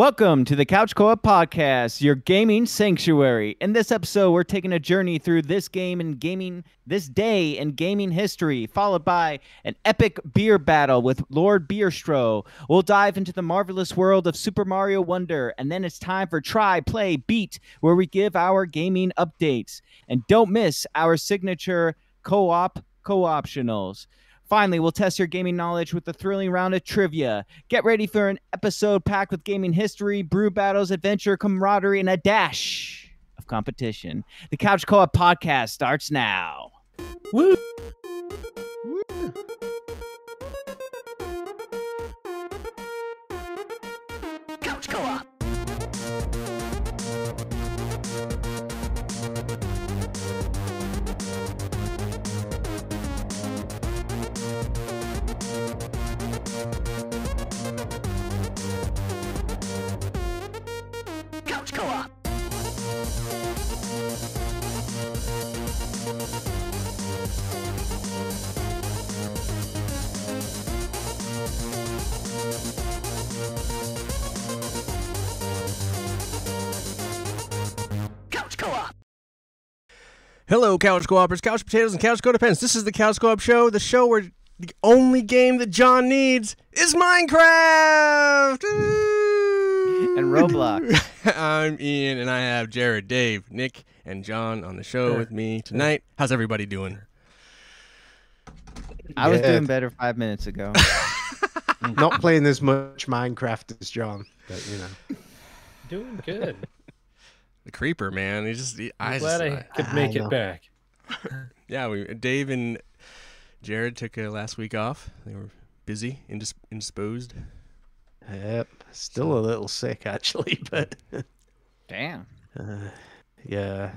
Welcome to the Couch Co-op Podcast, your gaming sanctuary. In this episode, we're taking a journey through this day in gaming history, followed by an epic beer battle with Lord Beerstro. We'll dive into the marvelous world of Super Mario Wonder, and then it's time for Try, Play, Beat, where we give our gaming updates. And don't miss our signature co-optionals. Finally, we'll test your gaming knowledge with a thrilling round of trivia. Get ready for an episode packed with gaming history, brew battles, adventure, camaraderie, and a dash of competition. The Couch Co-op Podcast starts now. Woo! Couch Co-op. Couch Co-op. Couch Co-op. Hello, Couch Co-opers, Couch Potatoes, and Couch Codependents. This is the Couch Co-op Show, the show where the only game that John needs is Minecraft! And Roblox. I'm Ian, and I have Jared, Dave, Nick, and John on the show with me tonight. How's everybody doing? I was doing better 5 minutes ago. Not playing as much Minecraft as John, but you know. Doing good. The creeper, man. I'm glad I could make it back. Yeah, Dave and Jared took last week off. They were busy, indisposed. Yep, still a little sick actually, but Damn. Yeah.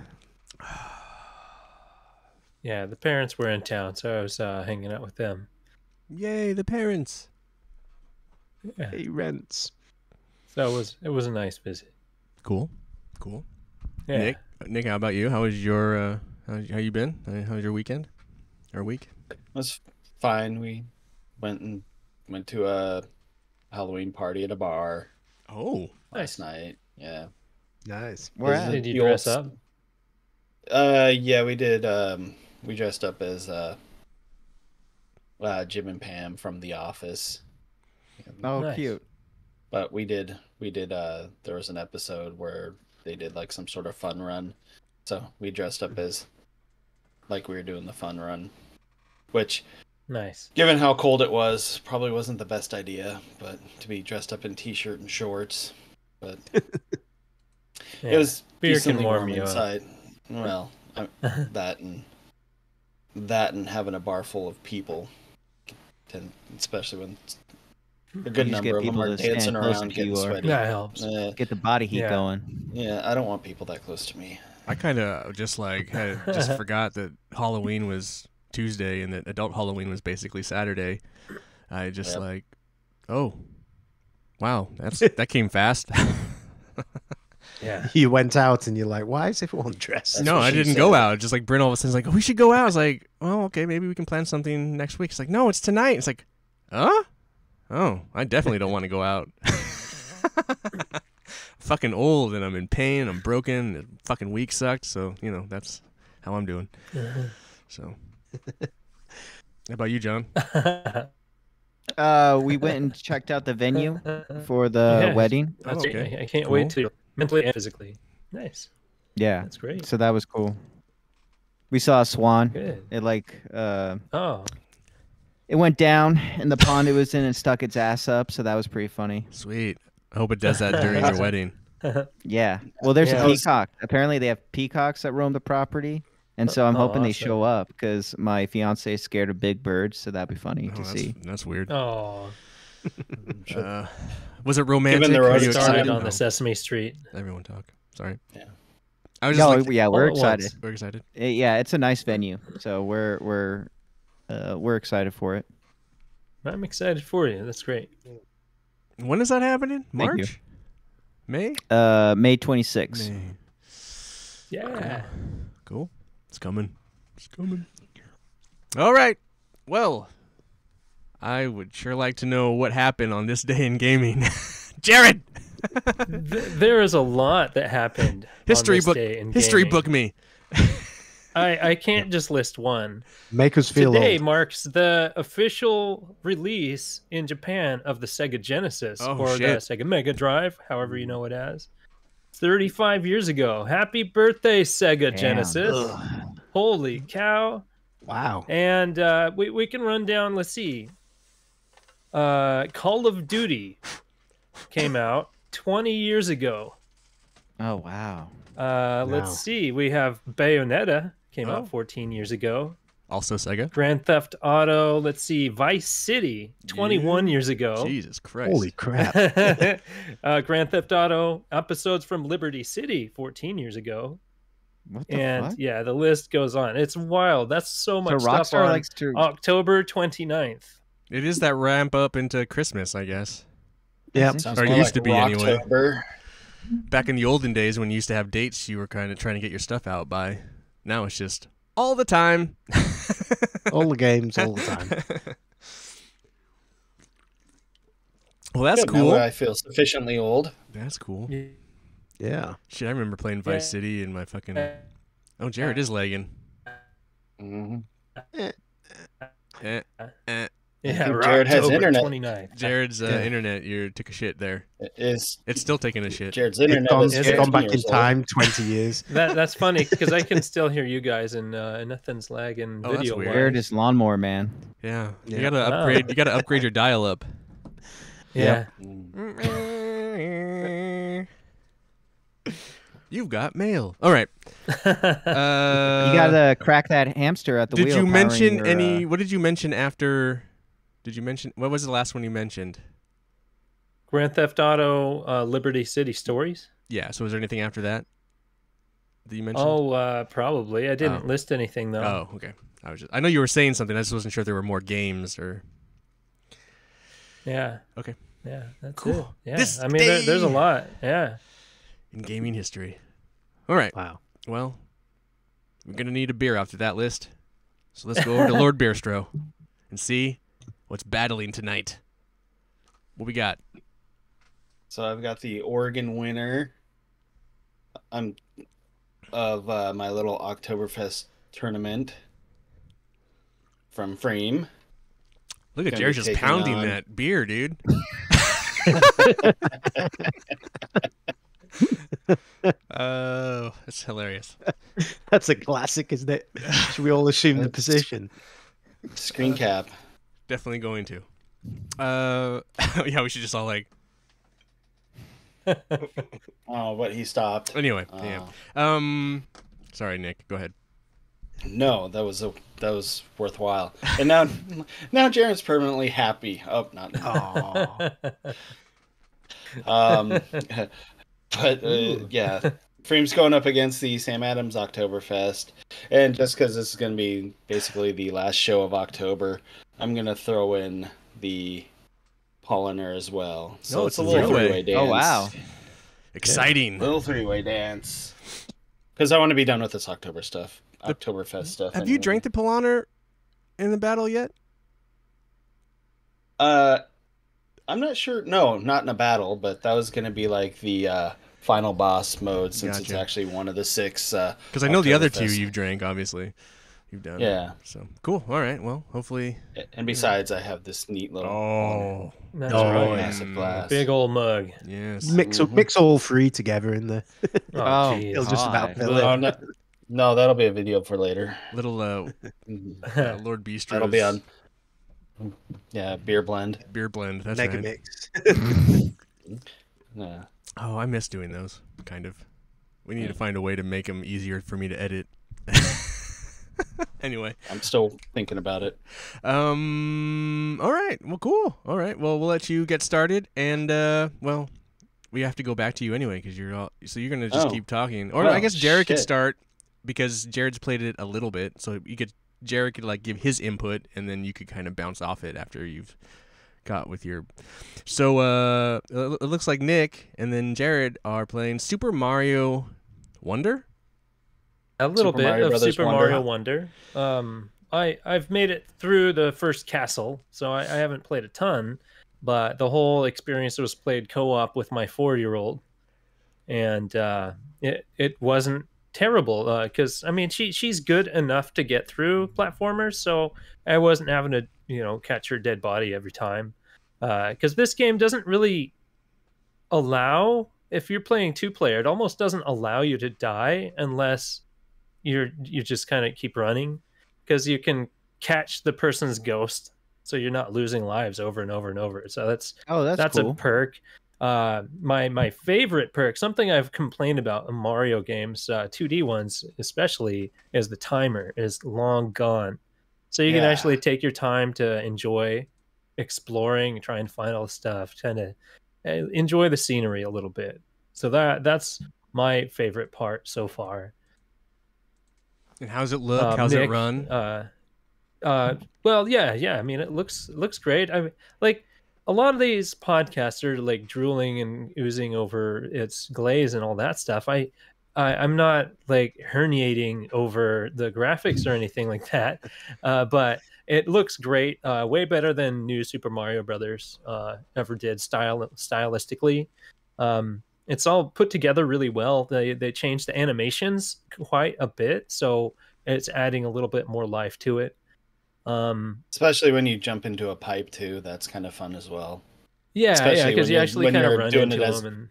Yeah, the parents were in town, so I was hanging out with them. Yay, the parents. Yeah. He rents. So it was a nice visit. Cool. Yeah. Nick, how about you? How was your how you been? How was your weekend or week? It was fine. We went to a Halloween party at a bar Oh, last night. Yeah. Nice. Where at? Did you The dress old- up? Yeah, we did. We dressed up as Jim and Pam from The Office. Oh, Nice. cute. But we did. There was an episode where they did like some sort of fun run, so we dressed up as like we were doing the fun run, which, Nice. given how cold it was, probably wasn't the best idea. But to be dressed up in t-shirt and shorts, but Yeah. it was Beer can decently warm warm you up. inside. Well, that and having a bar full of people, especially when a good You just get number of them people are to stand dancing closer around, to getting you or- sweaty. That helps. Get the body heat Yeah. going. Yeah, I don't want people that close to me. I kind of just forgot that Halloween was Tuesday and that adult Halloween was basically Saturday. I just Yep. oh, wow, that came fast. Yeah. You went out and you're like, why is everyone dressed? That's No, what I she didn't said. go out. Just like Bryn all of a sudden is like, oh, we should go out. I was like, well, okay, maybe we can plan something next week. It's like, no, it's tonight. It's like, huh? Oh, I definitely don't want to go out. Fucking old and I'm in pain. I'm broken. The fucking week sucked. So, that's how I'm doing. So, how about you, John? We went and checked out the venue for the Yeah. wedding. That's okay. great. I can't Cool. wait to mentally and physically. Nice. Yeah. That's great. So that was cool. We saw a swan. Good. It Oh, it went down in the pond it was in and stuck its ass up, so that was pretty funny. Sweet. I hope it does that during your wedding. Yeah. Well, there's Yeah. a peacock. Apparently they have peacocks that roam the properry. And so I'm Oh, hoping they awesome. show up because my fiance is scared of big birds, so that'd be funny Oh, to that's, see. that's weird. oh. Was it romantic? Given the Were road you started excited? Started on No. the Sesame Street. Everyone talk. Sorry. Yeah. I was just No, like, yeah, all we're at excited. once. we're excited. Yeah, it's a nice venue, so we're excited for it. I'm excited for you. That's great. When is that happening? Thank you. March? May? May 26th. May. Yeah. Cool. It's coming. It's coming. All right. Well, I would sure like to know what happened on this day in gaming. Jared! There is a lot that happened History on this book. day in History gaming. book me. I can't just list one. Make us feel Today old. marks the official release in Japan of the Sega Genesis Oh, or shit. the Sega Mega Drive, however you know it as. 35 years ago. Happy birthday, Sega Damn. Genesis. Ugh. Holy cow. Wow. And we can run down, let's see. Call of Duty came out 20 years ago. Oh wow. Let's Wow. see. We have Bayonetta came Oh. out 14 years ago. Also Sega. Grand Theft Auto, let's see, Vice City 21 years ago. Jesus Christ. Holy crap. Grand Theft Auto episodes from Liberty City 14 years ago. What the And fuck? yeah, the list goes on. It's wild. That's so So much stuff Rockstar on likes to. October 29th. It is that ramp up into Christmas, I guess. Yep. Sounds Or more used like to be anyway. Rocktober. Back in the olden days when you used to have dates you were kind of trying to get your stuff out by. Now it's just all the time. All the games, all the time. Well, that's Good, now cool. I feel sufficiently old. That's cool. Yeah. Shit, I remember playing Vice City and my fucking... Oh, Jared is lagging. Mm-hmm. Eh, eh. Yeah, think Jared has October internet. 29th. Jared's Yeah. internet, you took a shit there. Is It's still taking a shit. Jared's It's internet gone, is it's 15 gone back in years old. time 20 years. That's funny because I can still hear you guys and nothing's lagging Oh, that's video. weird. Jared is lawnmower man. Yeah. You Yeah. gotta Wow. upgrade. You gotta upgrade your dial-up. Yeah. Mm. You've got mail. All right. You gotta crack that hamster at the Did wheel. you powering mention your, any? What did you mention after? Did you mention what was the last one you mentioned? Grand Theft Auto Liberty City Stories. Yeah. So was there anything after that that you mentioned? Oh, probably. I didn't list anything though. Oh, okay. I know you were saying something. I just wasn't sure if there were more games or. Yeah. Okay. Yeah, that's Cool. it. Yeah. This I mean, there's a day. lot. Yeah. In gaming history. All right. Wow. Well, we're gonna need a beer after that list. So let's go over to Lord Beerstro and see what's battling tonight. What we got? So I've got the Oregon winner. Of my little Oktoberfest tournament from Frame. Look at Gonna Jared be just taking pounding on- that beer, dude. Oh, that's hilarious. That's a classic, isn't it? Should we all assume the position? Screen cap. Definitely going to. Yeah, we should just all like. Oh, but he stopped. Anyway, Oh. yeah. Sorry, Nick. Go ahead. No, that was worthwhile. And now Jared's permanently happy. Oh, not now. Oh, But yeah, Frame's going up against the Sam Adams Oktoberfest, and just because this is going to be basically the last show of October, I'm going to throw in the Polliner as well. So Oh, it's a it's a little three-way. three-way dance. Oh wow. Exciting. Little three-way dance. Because I want to be done with this October stuff, Oktoberfest stuff. Have you drank the Polaner in the battle yet? I'm not sure. No, not in a battle, but that was going to be like the final boss mode since it's Gotcha. actually one of the 6. Because I know the other two Oktoberfest. you've drank, obviously. You've done. Yeah. So cool. All right. Well, hopefully. And besides, I have this neat little Oh. That's Oh, right. massive glass. Big old mug. Yes. mix all three together in there. Oh, Oh, geez. It'll just about God. fill it. Oh, no, that'll be a video for later. Little Lord Beestro's That'll be on. Yeah, beer blend. beer blend. That's Mega right. mix. Yeah. Oh, I miss doing those. Kind of. We need to find a way to make them easier for me to edit. Anyway. I'm still thinking about it. All right. Well, cool. All right. Well, we'll let you get started, and well, we have to go back to you anyway because you're all. So you're gonna just Oh. keep talking, or Oh, I guess Jared could shit. start because Jared's played it a little bit, so you could. Jared could like give his input, and then you could kind of bounce off it after you've got with your. So it looks like Nick and then Jared are playing Super Mario Wonder. A little Super bit Mario of Brothers Super Wonder. Mario Wonder. I've made it through the first castle, so I haven't played a ton. but the whole experience was played co-op with my 4-year-old, and it wasn't terrible because I mean she's good enough to get through platformers, so I wasn't having to catch her dead body every time because this game doesn't really allow, if you're playing 2-player, it almost doesn't allow you to die unless you just kind of keep running, because you can catch the person's ghost, so you're not losing lives over and over and over. So that's That's that's cool. a perk. My favorite perk, something I've complained about in Mario games, 2D ones especially, is the timer is long gone. So you can Yeah. actually take your time to enjoy exploring, try and find all the stuff, kind of enjoy the scenery a little bit. So that's my favorite part so far. And how's it look? How's Nick, it run? Well, yeah. I mean, it looks great. I like a lot of these podcasts are like drooling and oozing over its glaze and all that stuff. I'm not like herniating over the graphics or anything like that, but it looks great. Way better than New Super Mario Brothers ever did stylistically. It's all put together really well. They changed the animations quite a bit, so it's adding a little bit more life to it. Especially when you jump into a pipe too, that's kind of fun as well. Yeah, Especially because when you actually when kind of you're run doing into it as them, and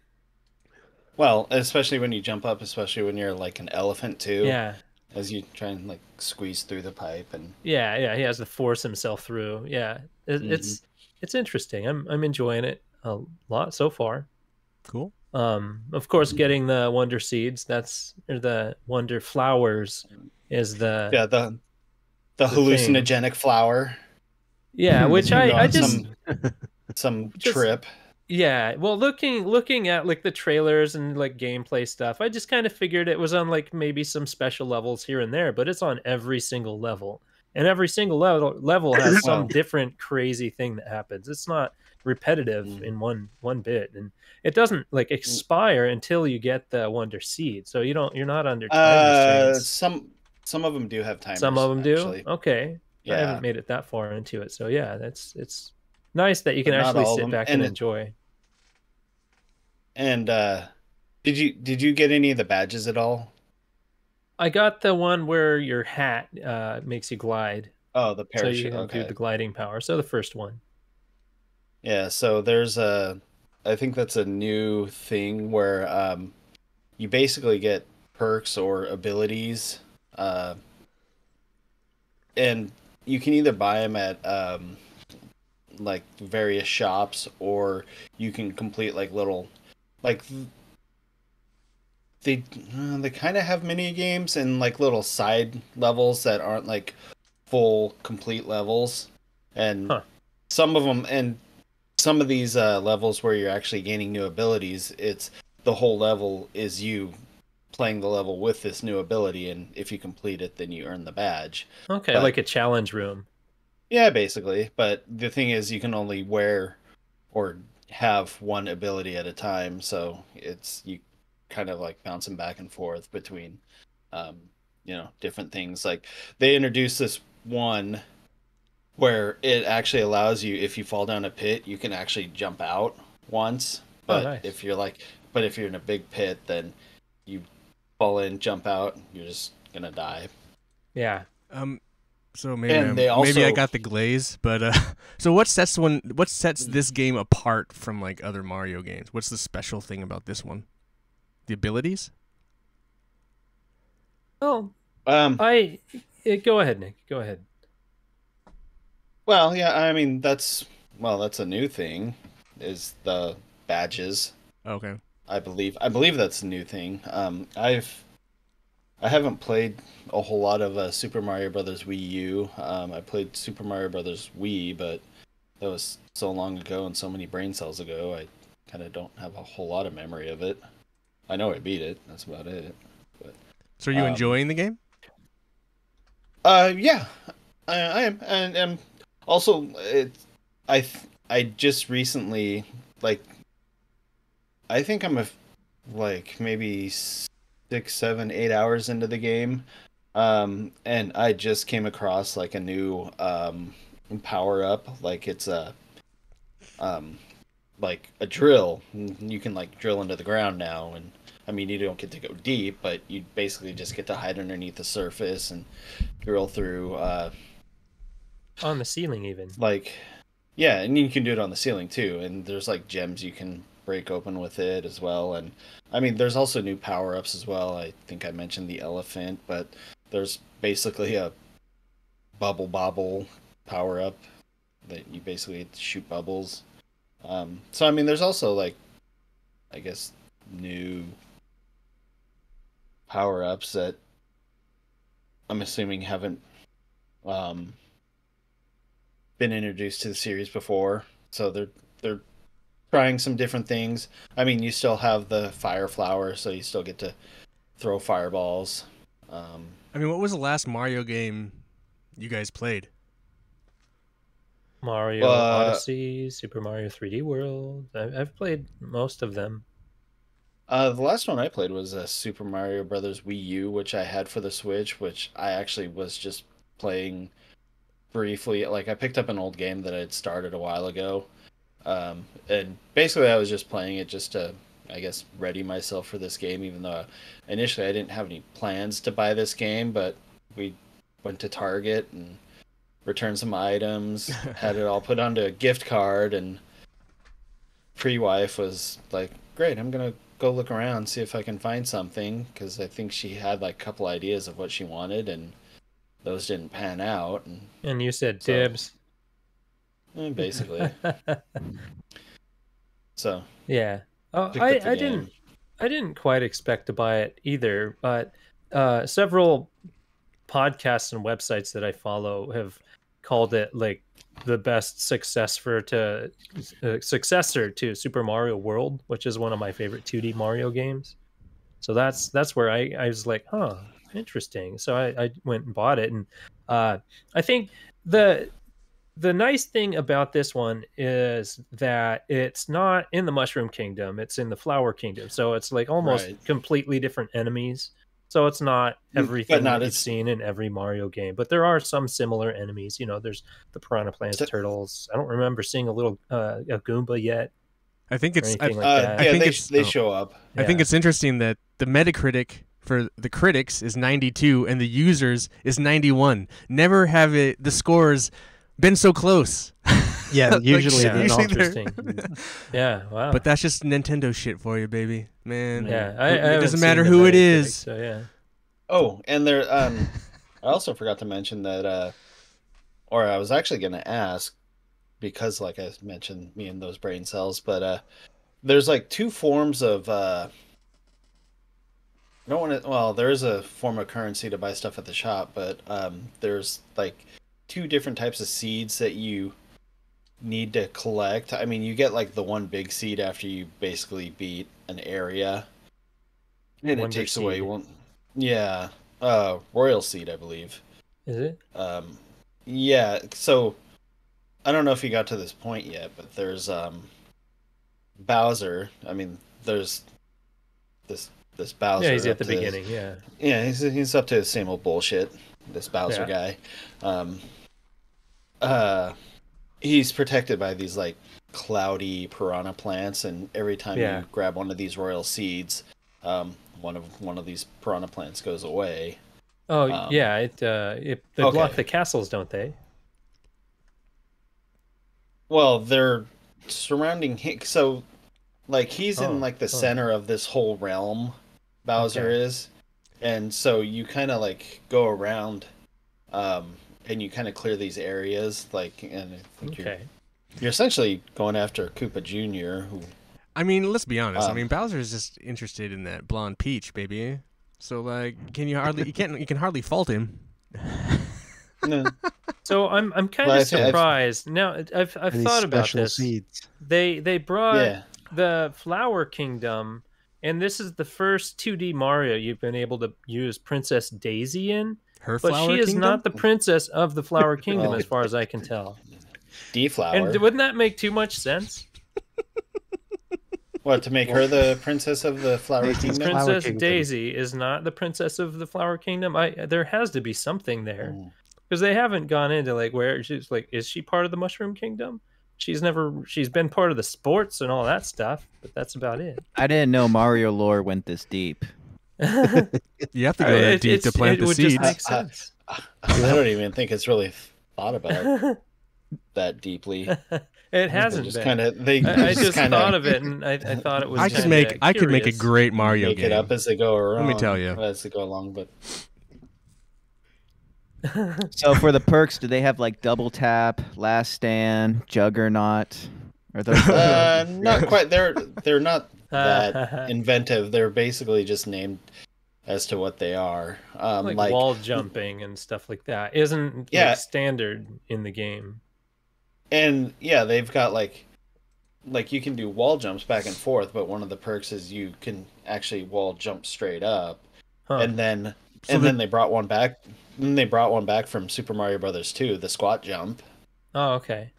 well, especially when you jump up, especially when you're like an elephant too, yeah, as you try and like squeeze through the pipe and yeah, he has to force himself through. Yeah, Mhm. it's interesting. I'm enjoying it a lot so far. Cool. Of course, getting the wonder seeds, or the wonder flowers, is yeah, the the thing. hallucinogenic flower Yeah, as which you go I on just some just trip. yeah, well, looking at like the trailers and like gameplay stuff, I just kind of figured it was on like maybe some special levels here and there, but it's on every single level. And every single level has some Well, different crazy thing that happens. It's not repetitive mm, in one bit, and it doesn't like expire until you get the wonder seed. So you're not under time restraints. some of them do have Some of timers them do. actually. Okay, I haven't Yeah, made it that far into it, so yeah, it's nice that you can but not actually all of sit them. back and enjoy. And did you get any of the badges at all? I got the one where your hat makes you glide, Oh, the so you parachute. can do Okay. the gliding power. So the first one. Yeah, so there's I think that's a new thing where you basically get perks or abilities, uh, and you can either buy them at like various shops, or you can complete like little like they kind of have mini games and like little side levels that aren't like full complete levels, and Huh. some of them and some of these levels where you're actually gaining new abilities, it's the whole level is you playing the level with this new ability, and if you complete it, then you earn the badge. Okay, But like a challenge room. yeah, basically. But the thing is, you can only wear or have one ability at a time, so it's you kind of like bouncing back and forth between, um, different things. Like they introduced this one where it actually allows you, if you fall down a pit, you can actually jump out once. Oh, But nice. if you're in a big pit, then you fall in, jump out, you're just gonna die. Yeah. Um, so And they maybe I also, got the glaze, but so what sets this game apart from like other Mario games? What's the special thing about this one? The abilities? Well, um, go ahead, Nick. Go ahead. well, yeah, I mean that's a new thing, is the badges. Okay. I believe that's a new thing. I haven't played a whole lot of Super Mario Brothers Wii U. I played Super Mario Brothers Wii, but that was so long ago and so many brain cells ago. I kind of don't have a whole lot of memory of it. I know I beat it. That's about it. But So are you enjoying the game? yeah, I am, and also I just recently, like, I think I'm like maybe 6, 7, 8 hours into the game, and I just came across like a new power up. Like it's a like a drill. You can like drill into the ground now, and I mean you don't get to go deep, but you basically just get to hide underneath the surface and drill through. On the ceiling, even. Like, yeah, and you can do it on the ceiling too. And there's like gems you can break open with it as well. And I mean, there's also new power ups as well. I think I mentioned the elephant, but there's basically a bubble bobble power up that you basically shoot bubbles. So I mean, there's also like, I guess, new power ups that I'm assuming haven't been introduced to the series before. So they're trying some different things. I mean, you still have the fire flower, so you still get to throw fireballs. I mean, what was the last Mario game you guys played? Mario Odyssey, Super Mario 3D World. I've played most of them. The last one I played was Super Mario Brothers Wii U, which I had for the Switch, which I actually was just playing briefly. Like, I picked up an old game that I had started a while ago, and basically I was just playing it just to, I guess, ready myself for this game, even though initially I didn't have any plans to buy this game, but we went to Target and returned some items, had it all put onto a gift card, and pre-wife was like, great, I'm gonna go look around, see if I can find something, because I think she had like a couple ideas of what she wanted, and those didn't pan out. And you said So- dibs. Basically. So Yeah. Oh, picked up the I game. didn't quite expect to buy it either, but several podcasts and websites that I follow have called it like the best successor to Super Mario World, which is one of my favorite 2D Mario games. So that's where I was like, huh, interesting. So I went and bought it, and I think the nice thing about this one is that it's not in the Mushroom Kingdom, it's in the Flower Kingdom. So it's like almost Right. completely different enemies. So it's not everything not that you've as- seen in every Mario game, but there are some similar enemies. You know, there's the piranha plants, So- turtles. I don't remember seeing a little a Goomba yet I think or it's. anything like that. I yeah, think they it's- show up. I think Yeah. it's interesting that the Metacritic for the critics is 92 and the users is 91. Never have the scores been so close. Yeah, Like, usually yeah, they're usually not. they're- interesting. Yeah, wow. But that's just Nintendo shit for you, baby. Man. yeah, It haven't doesn't seen matter the who it Metacritic, is. So yeah. Oh, and there I also forgot to mention that or I was actually going to ask, because like I mentioned, me and those brain cells, but there's like two forms of I don't want to, well, there is a form of currency to buy stuff at the shop, but there's like two different types of seeds that you need to collect. I mean, you get like the one big seed after you basically beat an area, and Wonder it takes seed. away one. Yeah, royal seed, I believe. Is it? Yeah, so I don't know if you got to this point yet, but there's Bowser. I mean, there's this Bowser. Yeah, he's at up the to- beginning. Yeah. Yeah, he's up to the same old bullshit. This Bowser guy. He's protected by these like cloudy piranha plants, and every time Yeah. you grab one of these royal seeds, one of these piranha plants goes away. Oh yeah, they block okay. the castles, don't they? Well, they're surrounding him, so like he's Oh, in like the oh. center of this whole realm. Bowser Okay. is, and so you kind of like go around, and you kind of clear these areas, like, and I think Okay. you're essentially going after Koopa Jr., who I mean, let's be honest. I Um, mean, Bowser is just interested in that blonde peach, baby. So like, you can hardly fault him. no, So I'm kind Well, of I think I've- surprised. Now I've Any thought about special this. seeds. They brought yeah, the Flower Kingdom, and this is the first 2D Mario you've been able to use Princess Daisy in, Her but flower she is kingdom? not the princess of the Flower Kingdom, Well, as far as I can tell. Deflower. And wouldn't that make too much sense? What, to make her the princess of the Flower Princess Kingdom? Flower Princess Kingdom. Daisy is not the princess of the Flower Kingdom. There has to be something there. Mm. Because they haven't gone into like where she's like, is she part of the Mushroom Kingdom? she's been part of the sports and all that stuff, but that's about it. I didn't know Mario lore went this deep. You have to go that deep to plant it the would seeds. just make sense. I don't even think it's really thought about that deeply. It hasn't Just been. kind of they I just just kinda thought of it, and I thought it was. I could make a great Mario make game. it up as they go around. Let me tell you. as they go along. But So for the perks, do they have like double tap, last stand, juggernaut? Are those not quite. They're not that inventive. They're basically just named as to what they are. like wall jumping and stuff like that isn't Yeah. standard in the game. And yeah, they've got like you can do wall jumps back and forth, but one of the perks is you can actually wall jump straight up. Huh. And then then they brought one back. Then they brought one back from Super Mario Brothers 2, the squat jump. Oh, okay.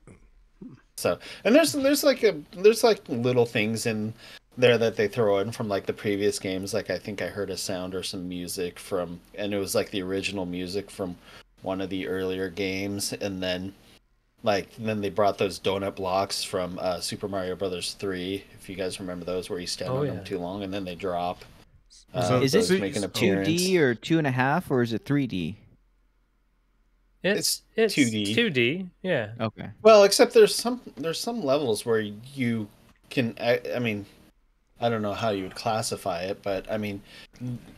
So, and there's like little things in there that they throw in from like the previous games. Like I think I heard a sound or some music from, and it was like the original music from one of the earlier games, and then they brought those donut blocks from Super Mario Brothers 3. If you guys remember those, where you stand on them too long and then they drop. is those it make an appearance. 2D or 2.5, or is it 3D? It's 2D. 2D, yeah. Okay. Well, except there's some levels where you can. I mean, I don't know how you would classify it, but I mean,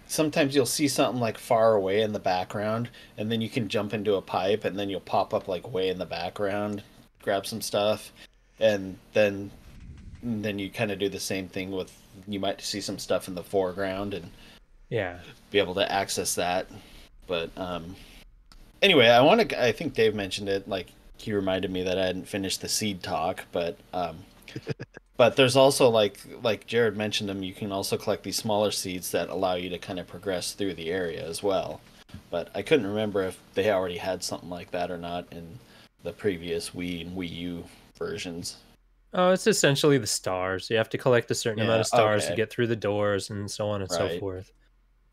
sometimes you'll see something like far away in the background, and then you can jump into a pipe, and then you'll pop up like way in the background, grab some stuff, and then you kind of do the same thing with. You might see some stuff in the foreground and be able to access that, but anyway, I think Dave mentioned it. Like he reminded me that I hadn't finished the seed talk, but but there's also like Jared mentioned them. You can also collect these smaller seeds that allow you to kind of progress through the area as well. But I couldn't remember if they already had something like that or not in the previous Wii and Wii U versions. Oh, it's essentially the stars. You have to collect a certain amount of stars to okay. get through the doors and so on and so Right. forth.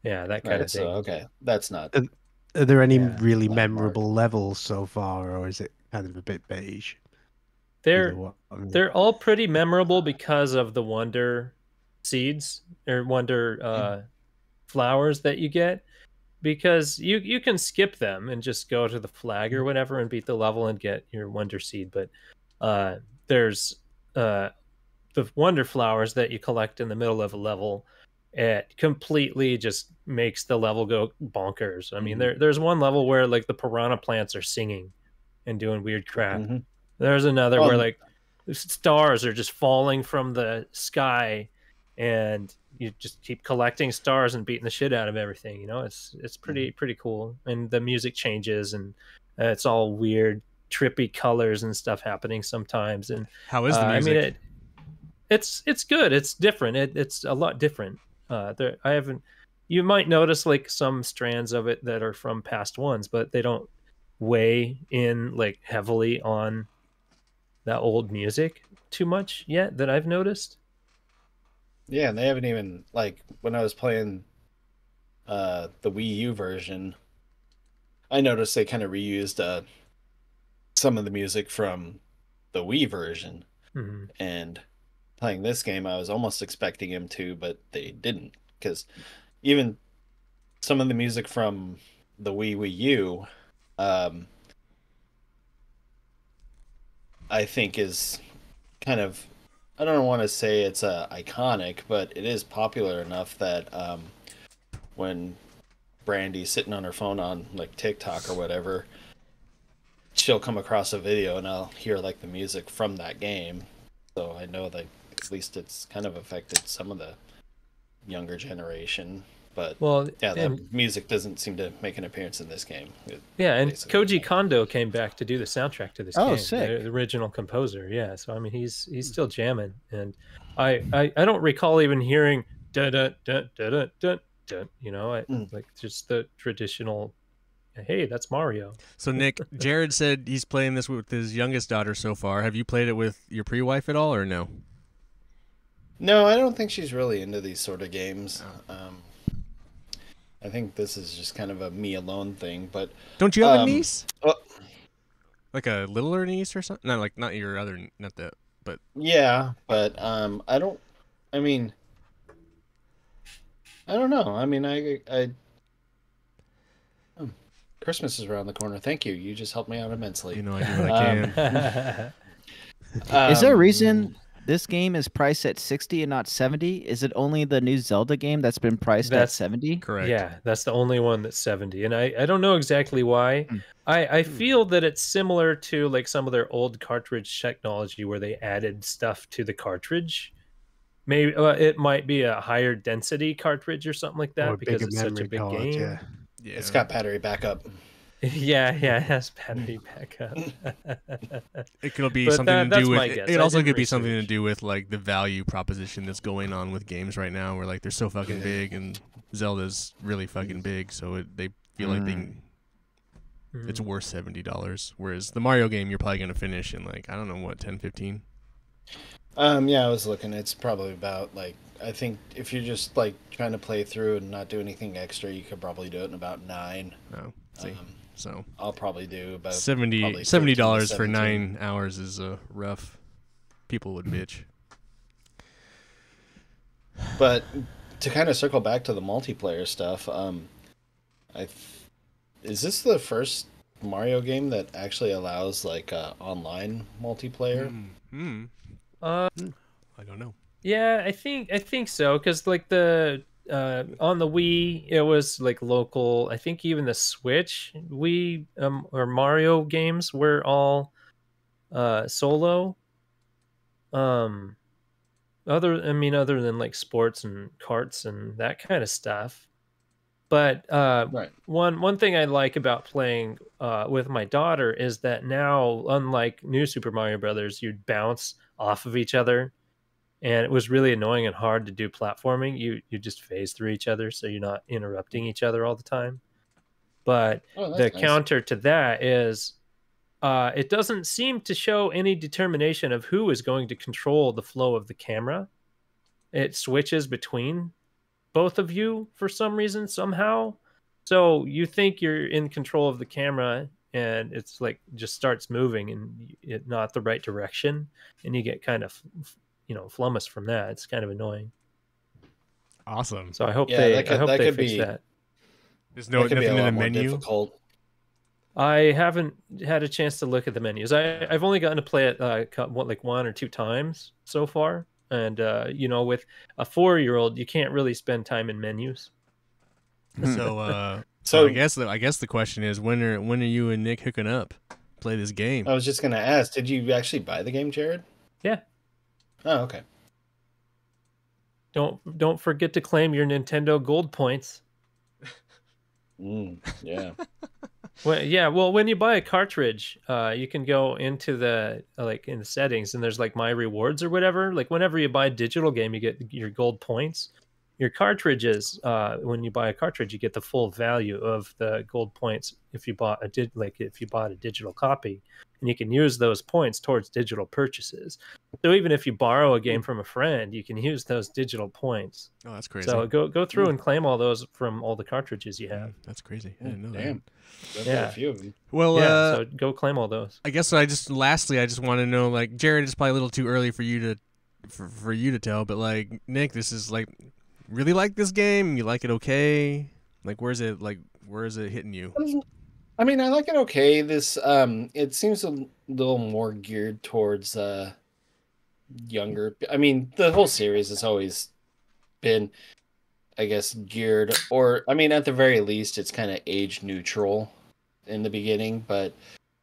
Yeah, that kind of thing. So okay, that's not. Are there any Yeah. really Landmark. memorable levels so far, or is it kind of a bit beige? They're all pretty memorable because of the wonder seeds or wonder flowers that you get, because you can skip them and just go to the flag or whatever and beat the level and get your wonder seed. But there's the wonder flowers that you collect in the middle of a level. It completely just makes the level go bonkers. I mean, there's one level where like the piranha plants are singing and doing weird crap. Mhm. There's another where like stars are just falling from the sky, and you just keep collecting stars and beating the shit out of everything. You know, it's pretty cool, and the music changes, and it's all weird, trippy colors and stuff happening sometimes. And How is the music? I mean, it's good. It's different. It's a lot different. You might notice like some strands of it that are from past ones, but they don't weigh in like heavily on that old music too much yet that I've noticed. Yeah, and they haven't even like when I was playing the Wii U version, I noticed they kind of reused some of the music from the Wii version. Mm-hmm. And playing this game, I was almost expecting him to, but they didn't, because even some of the music from the Wii U, I think is kind of, I don't want to say it's iconic, but it is popular enough that when Brandy's sitting on her phone on like TikTok or whatever, she'll come across a video and I'll hear like the music from that game. So I know that at least it's kind of affected some of the younger generation. But yeah, the music doesn't seem to make an appearance in this game. And Koji Kondo came back to do the soundtrack to this game. Sick. The original composer. Yeah, so I mean he's still jamming, and I don't recall even hearing da da da da da da da. You know, like just the traditional. Hey, that's Mario. So Nick, Jared said he's playing this with his youngest daughter so far. Have you played it with your pre-wife at all, or no? No, I don't think she's really into these sort of games. I think this is just kind of a me alone thing. But don't you have a niece? Well, Like a littler niece or something? Not your other, not that, but Yeah, but I don't. I mean, I don't know. I mean, hmm, Christmas is around the corner. Thank you. You just helped me out immensely. you know I do what I can. Is there a Um, reason this game is priced at 60 and not 70? Is it only the new Zelda game that's been priced at That's 70? Correct. Yeah, that's the only one that's 70. And I don't know exactly why. I feel that it's similar to like some of their old cartridge technology where they added stuff to the cartridge. Maybe it might be a higher density cartridge or something like Or that a because bigger it's such a memory big card, game. yeah. Yeah. It's got battery backup. Yeah, it has battery backup. It could be But something to that's do with. my guess. It I also didn't could be something to research. do with like the value proposition that's going on with games right now, where like they're so fucking big, and Zelda's really fucking big, so they feel like it's worth $70. Whereas the Mario game, you're probably gonna finish in like, I don't know what, 10, 15. Yeah, I was looking. It's probably about like, I think if you're just like trying to play through and not do anything extra, you could probably do it in about 9. Oh, see, so I'll probably do about $70 13 to for 17. 9 hours is rough. People would bitch. But to kind of circle back to the multiplayer stuff, is this the first Mario game that actually allows like online multiplayer? Uh, I don't know. Yeah, I think so because like the on the Wii it was like local. I think even the Switch Wii or Mario games were all solo. Other than like sports and carts and that kind of stuff. But Right. one thing I like about playing with my daughter is that now, unlike New Super Mario Brothers, you'd bounce off of each other, and it was really annoying and hard to do platforming. You just phase through each other, so you're not interrupting each other all the time. But Oh, the that's nice. counter to that is it doesn't seem to show any determination of who is going to control the flow of the camera. It switches between both of you for some reason, somehow. So you think you're in control of the camera, and it's like just starts moving and it not the right direction, and you get kind of flummoxed from that. It's kind of annoying. Awesome. So I hope Yeah, they that could fix be that. There's that could be nothing a in the lot more menu. difficult. I haven't had a chance to look at the menus. I've only gotten to play it like 1 or 2 times so far, and with a 4-year-old, you can't really spend time in menus. So So I guess the question is, when are you and Nick hooking up? Play this game. I was just gonna ask, did you actually buy the game, Jared? Yeah. Oh, okay. Don't forget to claim your Nintendo Gold points. Yeah. Well, when you buy a cartridge, you can go into the in the settings, and there's like my rewards or whatever. Like whenever you buy a digital game, you get your gold points. Your cartridges, when you buy a cartridge, you get the full value of the gold points if you bought a digital copy, and you can use those points towards digital purchases. So even if you borrow a game from a friend, you can use those digital points. Oh, that's crazy. So go through and claim all those from all the cartridges you have. That's crazy. I didn't know Damn. that. Yeah. A few of them. Well, So go claim all those. I guess lastly, I just want to know, like, Jared, it's probably a little too early for you to tell, but like, Nick, this is like, really like this game? You like it okay? Like, where is it hitting you? I mean, I like it okay. This it seems a little more geared towards younger. I mean, the whole series has always been, I guess, geared, or I mean, at the very least, it's kind of age neutral in the beginning, but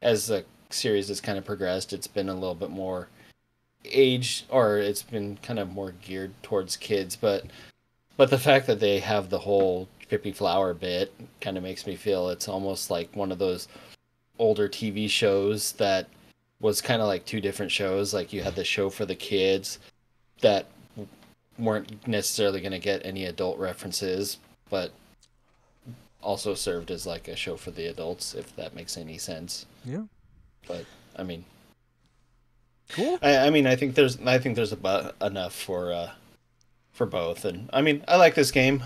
as the series has kind of progressed, it's been a little bit more it's been kind of more geared towards kids, but the fact that they have the whole Trippy Flower bit kind of makes me feel it's almost like one of those older TV shows that was kind of like 2 different shows. Like you had the show for the kids that weren't necessarily going to get any adult references, but also served as like a show for the adults, if that makes any sense. Yeah. But I mean, cool. I mean, I think there's about enough for both, and I mean, I like this game.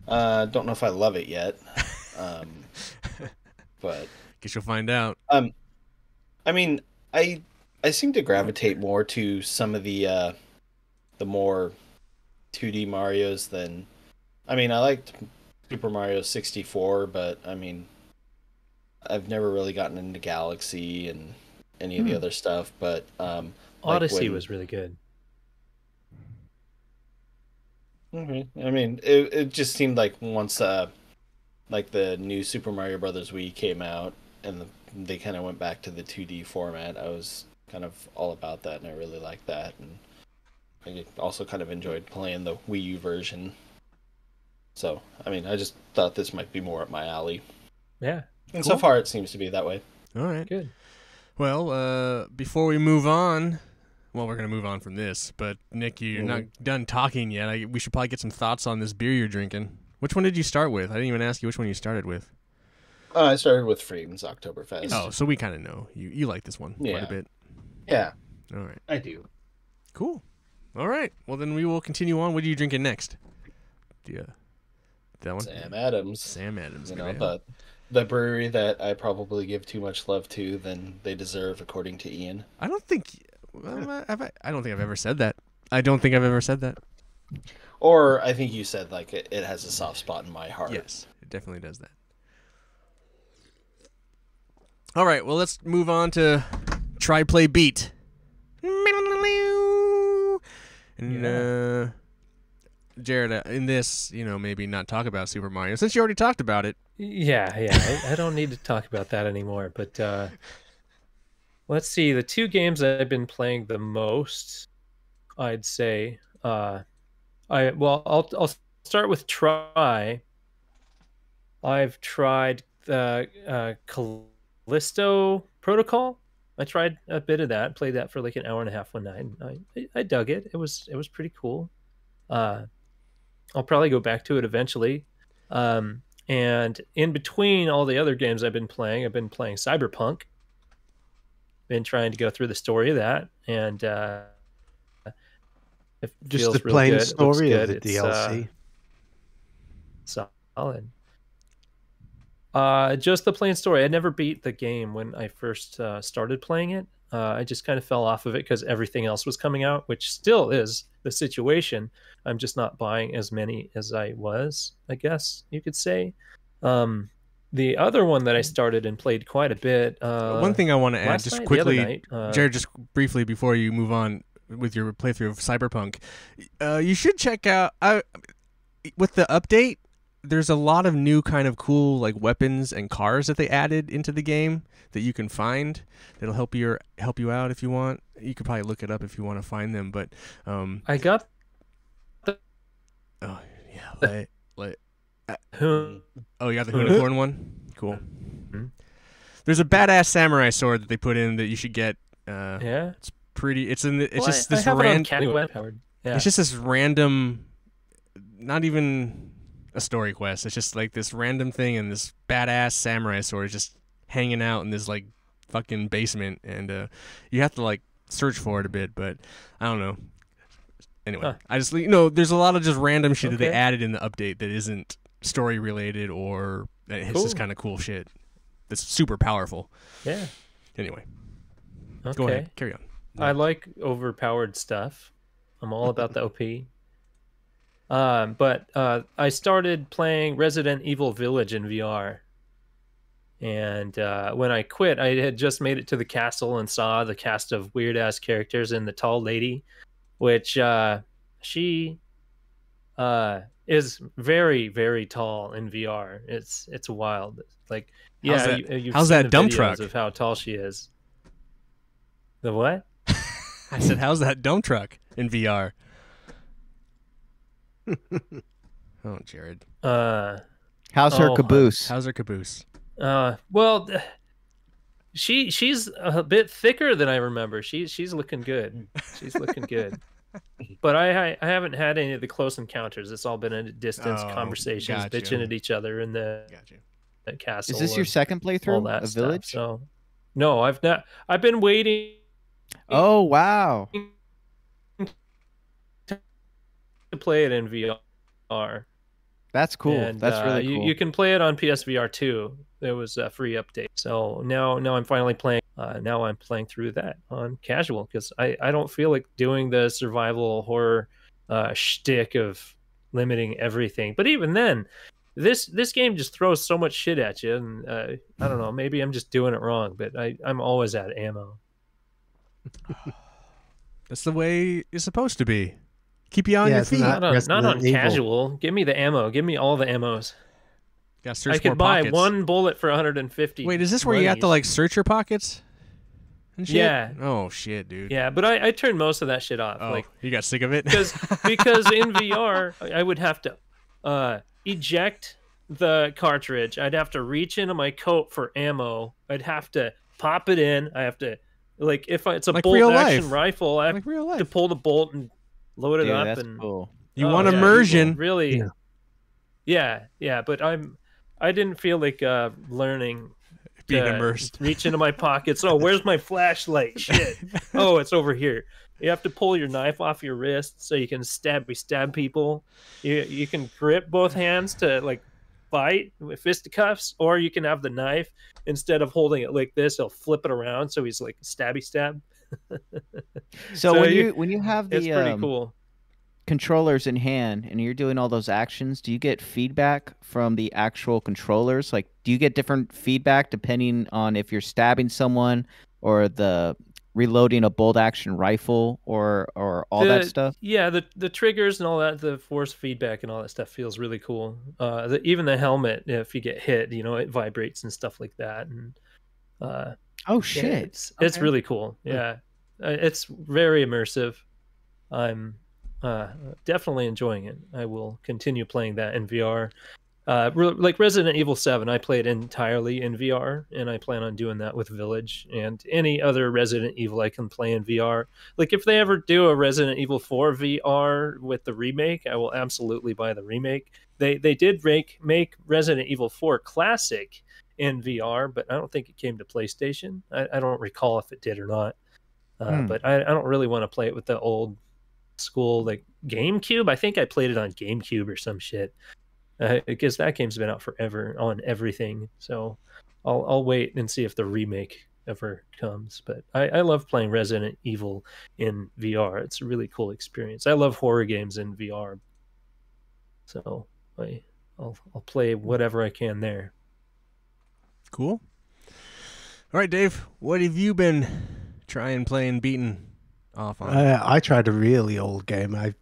Don't know if I love it yet, but Guess you'll find out. I mean, I seem to gravitate more to some of the more 2D Mario's than. I mean, I liked Super Mario 64, but I mean, I've never really gotten into Galaxy and any of the other stuff. But like Odyssey when was really good. I mean, it just seemed like once like the new Super Mario Brothers Wii came out and they kind of went back to the 2D format, I was kind of all about that, and I really liked that. And I also kind of enjoyed playing the Wii U version. So, I mean, I just thought this might be more up my alley. Yeah. And so far, it seems to be that way. All right. Good. Well, before we move on, well, we're going to move on from this, but Nick, you're not done talking yet. We should probably get some thoughts on this beer you're drinking. Which one did you start with? I didn't even ask you which one you started with. I started with Freedom's Oktoberfest. Oh, so we kind of know. You like this one quite a bit. Yeah. All right. I do. Cool. All right. Well, then we will continue on. What are you drinking next? Yeah. That one? Sam Adams. Sam Adams. You know, the brewery that I probably give too much love to than they deserve, according to Ian. I don't think... I don't think I've ever said that. I don't think I've ever said that. Or I think you said like it has a soft spot in my heart. Yes, it definitely does that. All right, well, let's move on to Try Play Beat. And Jared, in this, maybe not talk about Super Mario since you already talked about it. Yeah. I don't need to talk about that anymore. But let's see. The two games I've been playing the most, I'd say. I'll start with Try. I've tried the Callisto Protocol. I tried a bit of that. Played that for like an hour and a half one night. I dug it. It was pretty cool. I'll probably go back to it eventually. And in between all the other games I've been playing Cyberpunk. Been trying to go through the story of that, and it Just feels the real plain good. It looks story of good. the It's, DLC. Solid. Just the plain story. I never beat the game when I first started playing it. I just kind of fell off of it because everything else was coming out, which still is the situation. I'm just not buying as many as I was, I guess you could say. The other one that I started and played quite a bit. One thing I want to add, just night, quickly, night, Jared, just briefly before you move on with your playthrough of Cyberpunk, you should check out. With the update, there's a lot of new kind of cool like weapons and cars that they added into the game that you can find. That'll help you out if you want. You could probably look it up if you want to find them. But I got. Oh yeah, Who? Oh, you got the unicorn one? Cool. There's a badass samurai sword that they put in that you should get. Yeah. It's pretty. It's in. It's Well, just I this have random. it on Howard. Yeah. It's just this random. Not even a story quest. It's just like this random thing, and this badass samurai sword is just hanging out in this like fucking basement, and you have to like search for it a bit, but I don't know. Anyway, I just there's a lot of just random shit that they added in the update that isn't story related or it's just kind of cool shit that's super powerful. Yeah. Anyway, Okay. go ahead, carry on. I like overpowered stuff. I'm all about the OP. But I started playing Resident Evil Village in VR. And when I quit, I had just made it to the castle and saw the cast of weird ass characters and the tall lady, which she is very, very tall in VR. It's wild. Like, yeah, you've how's seen that the dump videos truck of how tall she is. The what? I said, how's that dump truck in VR? Oh, Jared. How's her caboose? How's her caboose? Well, she's a bit thicker than I remember. She's looking good. She's looking good. But I haven't had any of the close encounters. It's all been at distance conversations, bitching at each other in the castle. Is this your second playthrough of Village? So, no, I've not. I've been waiting. Oh wow! To play it in VR. That's cool. And, That's really cool. You can play it on PSVR too. There was a free update. So now I'm finally playing now I'm playing through that on casual because I don't feel like doing the survival horror shtick of limiting everything. But even then, this game just throws so much shit at you, and I don't know, maybe I'm just doing it wrong, but I'm always out of ammo. That's the way it's supposed to be. Keep you on Yeah, your isn't feet. that- Not on Resident Evil. casual. Give me the ammo. Give me all the ammos. Got to search I could more buy pockets. one bullet for 150. Wait, is this where you have to monies. like search your pockets? And shit? Yeah. Oh shit, dude. Yeah, but I turned most of that shit off. Oh, Like you got sick of it? because in VR I would have to eject the cartridge. I'd have to reach into my coat for ammo. I'd have to pop it in. I have to it's a Like bolt real action life. rifle. I have like real to life. pull the bolt and load it Dude, up that's and cool. You Oh, want yeah, immersion? evil, really? Yeah. Yeah. But I didn't feel like learning. Being to immersed. Reach into my pockets. Oh, where's my flashlight? Shit. Oh, it's over here. You have to pull your knife off your wrist so you can stab people. You can grip both hands to like fight with fisticuffs, or you can have the knife instead of holding it like this. He'll flip it around so he's like stabby stab. So, So when you have It's the pretty cool. controllers in hand and you're doing all those actions, do you get feedback from the actual controllers? Like, do you get different feedback depending on if you're stabbing someone or the reloading a bolt action rifle or all that stuff? Yeah, the triggers and all that, the force feedback and all that stuff feels really cool. Even the helmet, if you get hit, it vibrates and stuff like that. And Oh yeah, shit. it's Okay. really cool. Yeah, it's very immersive. I'm definitely enjoying it. I will continue playing that in VR. Like Resident Evil 7, I played entirely in VR, and I plan on doing that with Village and any other Resident Evil I can play in VR. Like if they ever do a Resident Evil 4 VR with the remake, I will absolutely buy the remake. They did make Resident Evil 4 Classic in VR, but I don't think it came to PlayStation. I don't recall if it did or not. But I don't really want to play it with the old school like GameCube. I think I played it on GameCube or some shit. Because that game's been out forever on everything. So I'll wait and see if the remake ever comes. But I love playing Resident Evil in VR. It's a really cool experience. I love horror games in VR. So I'll play whatever I can there. Cool. All right, Dave. What have you been trying, playing, beating off on? I tried a really old game. I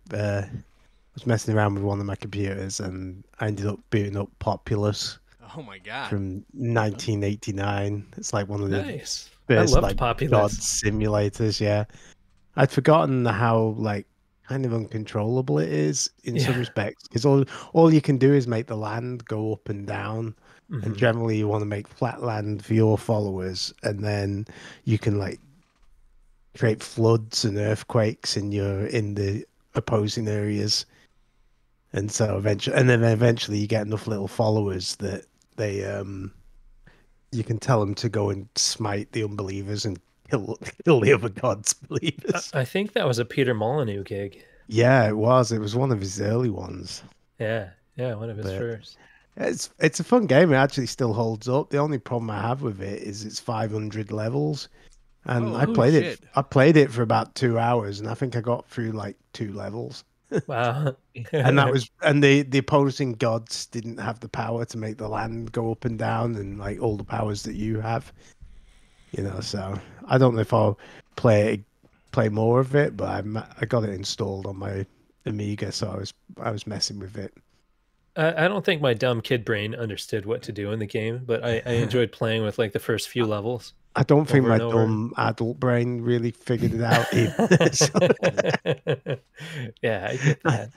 was messing around with one of my computers and I ended up booting up Populous Oh my god. from 1989. It's like one of the Nice. first I loved like god Populous. simulators. Yeah, I'd forgotten how like kind of uncontrollable it is in some Yeah. respects because all you can do is make the land go up and down. And Mhm. generally, you want to make flat land for your followers, and then you can like create floods and earthquakes in the opposing areas. And so eventually you get enough little followers that they you can tell them to go and smite the unbelievers and kill the other gods' believers. I think that was a Peter Molyneux gig. Yeah, it was. It was one of his early ones. Yeah, one of his But- first. It's a fun game. It actually still holds up. The only problem I have with it is it's 500 levels, and Oh, I played shit. I played it for about 2 hours, and I think I got through like 2 levels. Wow. And that was the opposing gods didn't have the power to make the land go up and down, and like all the powers that you have. So I don't know if I'll play more of it, but I got it installed on my Amiga, so I was messing with it. I don't think my dumb kid brain understood what to do in the game, but I enjoyed playing with like the first few levels. I don't think Over my and over. dumb adult brain really figured it out either. So- Yeah, I get that.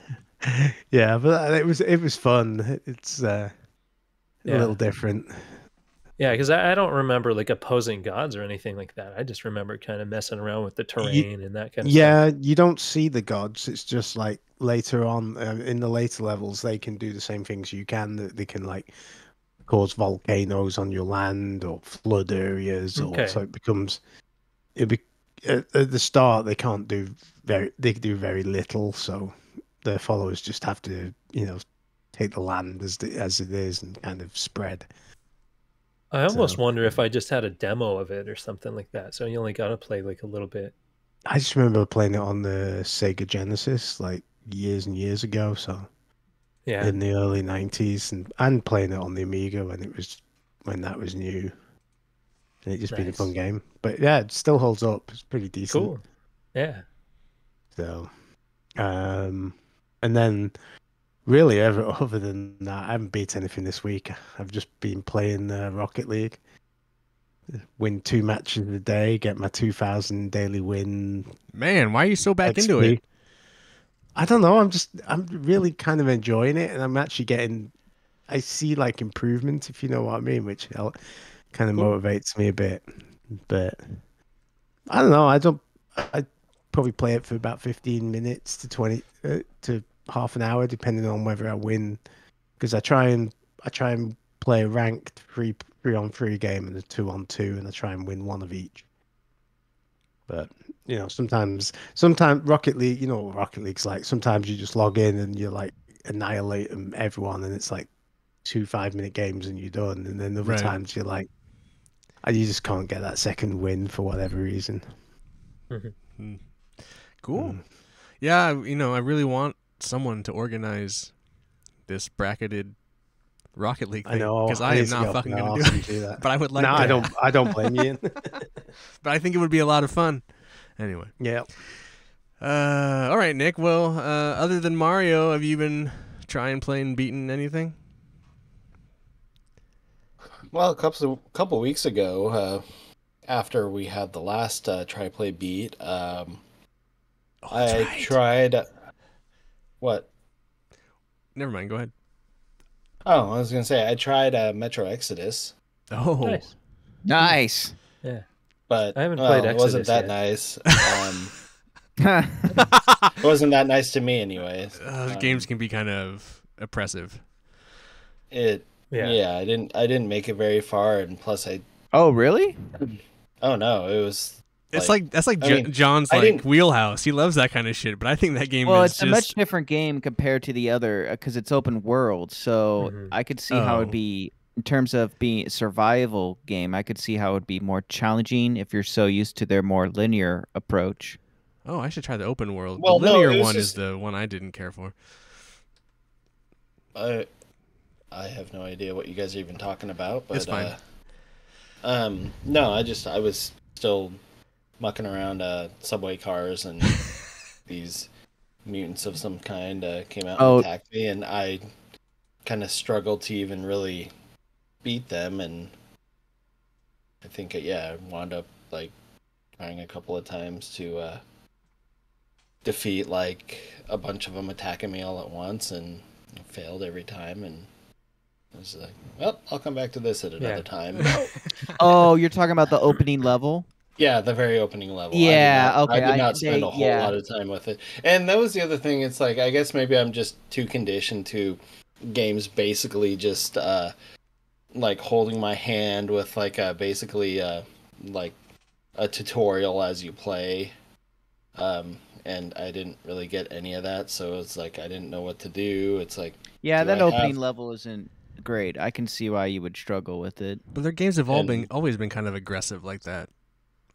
yeah, but it was fun. It's a Yeah. little different. Yeah, because I don't remember like opposing gods or anything like that. I just remember kind of messing around with the terrain and that kind of stuff. Yeah, you don't see the gods. It's just like later on in the later levels, they can do the same things you can. They can like cause volcanoes on your land or flood areas, or Okay. so it becomes. At the start they can't do they do very little, so their followers just have to take the land as it is and kind of spread. I almost So- wonder if I just had a demo of it or something like that. So you only got to play like a little bit. I just remember playing it on the Sega Genesis like years and years ago. So Yeah. in the early 90s, and playing it on the Amiga when that was new. And it just been a fun Nice. game. But yeah, it still holds up. It's pretty decent. Cool. Yeah. So, and then really, other than that, I haven't beat anything this week. I've just been playing Rocket League. Win 2 matches a day, get my 2,000 daily win. Man, why are you so back into XP. it? I don't know. I'm really kind of enjoying it, and I'm actually getting. I see like improvement, if you know what I mean, which kind of Cool. motivates me a bit. But I don't know. I probably play it for about 15 minutes to 20 to half an hour, depending on whether I win. Because I try and play a ranked 3-on-3 game and a 2-on-2, and I try and win one of each. But sometimes Rocket League, you know what Rocket League's like. Sometimes you just log in and you like annihilate everyone, and it's like 2 5-minute games and you're done. And then other Right. times you're like, you just can't get that second win for whatever reason. Cool. Yeah, I really want someone to organize this bracketed Rocket League I thing know because I am not fucking going to do it. that. But I would like No, to. I don't blame you. But I think it would be a lot of fun. Anyway. Yeah. All right, Nick. Well, other than Mario, have you been trying, playing, beating anything? Well, a couple weeks ago, after we had the last try play beat, That's I right. tried. What? Never mind. Go ahead. Oh, I was gonna say I tried Metro Exodus, Oh. Nice. Nice. Yeah. but I haven't played it wasn't Exodus that yet. nice. It wasn't that nice to me, anyways. Games can be kind of oppressive. Yeah, I didn't make it very far, and plus Oh, really? oh no, it was. It's that's like I mean, John's I like didn't- wheelhouse. He loves that kind of shit. But I think that game Well, is it's just a much different game compared to the other because it's open world. So Mhm. I could see how Oh. it'd be in terms of being a survival game. I could see how it'd be more challenging if you're so used to their more linear approach. Oh, I should try the open world. Well, the no, linear it was one is just- the one I didn't care for. I have no idea what you guys are even talking about, but It's fine. no, I was still mucking around subway cars, and these mutants of some kind came out Oh. and attacked me, and I kind of struggled to even really beat them, and I think I wound up like trying a couple of times to defeat like a bunch of them attacking me all at once, and failed every time, and I was like, well, I'll come back to this at another Yeah. time. Oh, you're talking about the opening level? Yeah, the very opening level. Yeah, I okay, did not spend a whole yeah. lot of time with it. And that was the other thing. It's like, I guess maybe I'm just too conditioned to games basically just like holding my hand with like basically like a tutorial as you play. And I didn't really get any of that, so it's like I didn't know what to do. It's like, Yeah, Do that I opening have- level isn't great. I can see why you would struggle with it. But their games have always And- been kind of aggressive like that.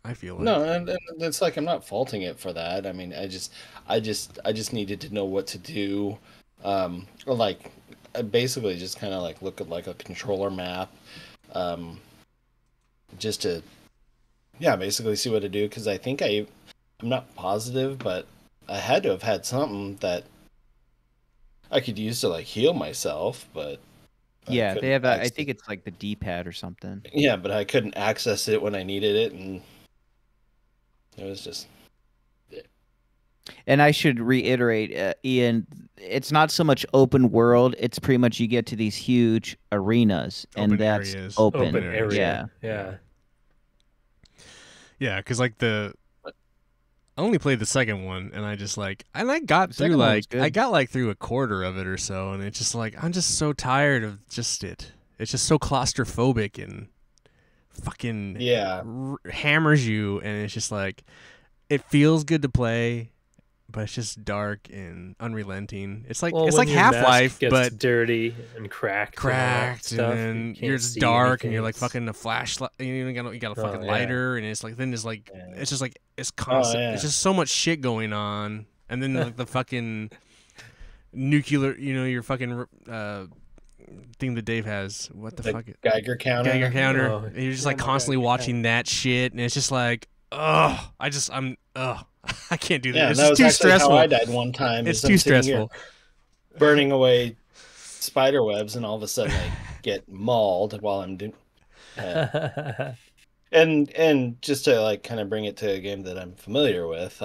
I feel like. no, and it's like I'm not faulting it for that. I mean, I just needed to know what to do, or like I basically just kind of like look at like a controller map, just to basically see what to do, because I think I'm not positive, but I had to have had something that I could use to like heal myself, but I Yeah, they couldn't have. I access- think it's like the D-pad or something. yeah, but I couldn't access it when I needed it, and it was just. And I should reiterate, Ian, it's not so much open world. It's pretty much you get to these huge arenas, and Open that's areas. open. Open area. Yeah. Yeah. Yeah, because like I only played the second one, and I just like, and I got The through second one was like, good. I got like through a quarter of it or so, and it's just like, I'm just so tired of just it. It's just so claustrophobic and fucking Yeah. hammers you, and it's just like, it feels good to play, but it's just dark and unrelenting. It's like Well, it's when like your mask Half-Life, gets but dirty and cracked, and, all that stuff, and you then can't you're just see dark, and anything. you're like It's- fucking a flashlight. You got a Oh, fucking yeah. lighter, and it's like then it's like Yeah. it's just like it's Oh, constant. yeah. It's just so much shit going on, and then like the fucking nuclear. Your fucking thing that Dave has. What the fuck? Geiger counter. Geiger counter. Oh, And you're just yeah, like my constantly Geiger watching that shit, and it's just like, ugh. I can't do that. Yeah, It's and that just was too actually stressful. how I died one time. It's is too I'm sitting here stressful. burning away spider webs, and all of a sudden I get mauled while I'm doing. And just to like kind of bring it to a game that I'm familiar with,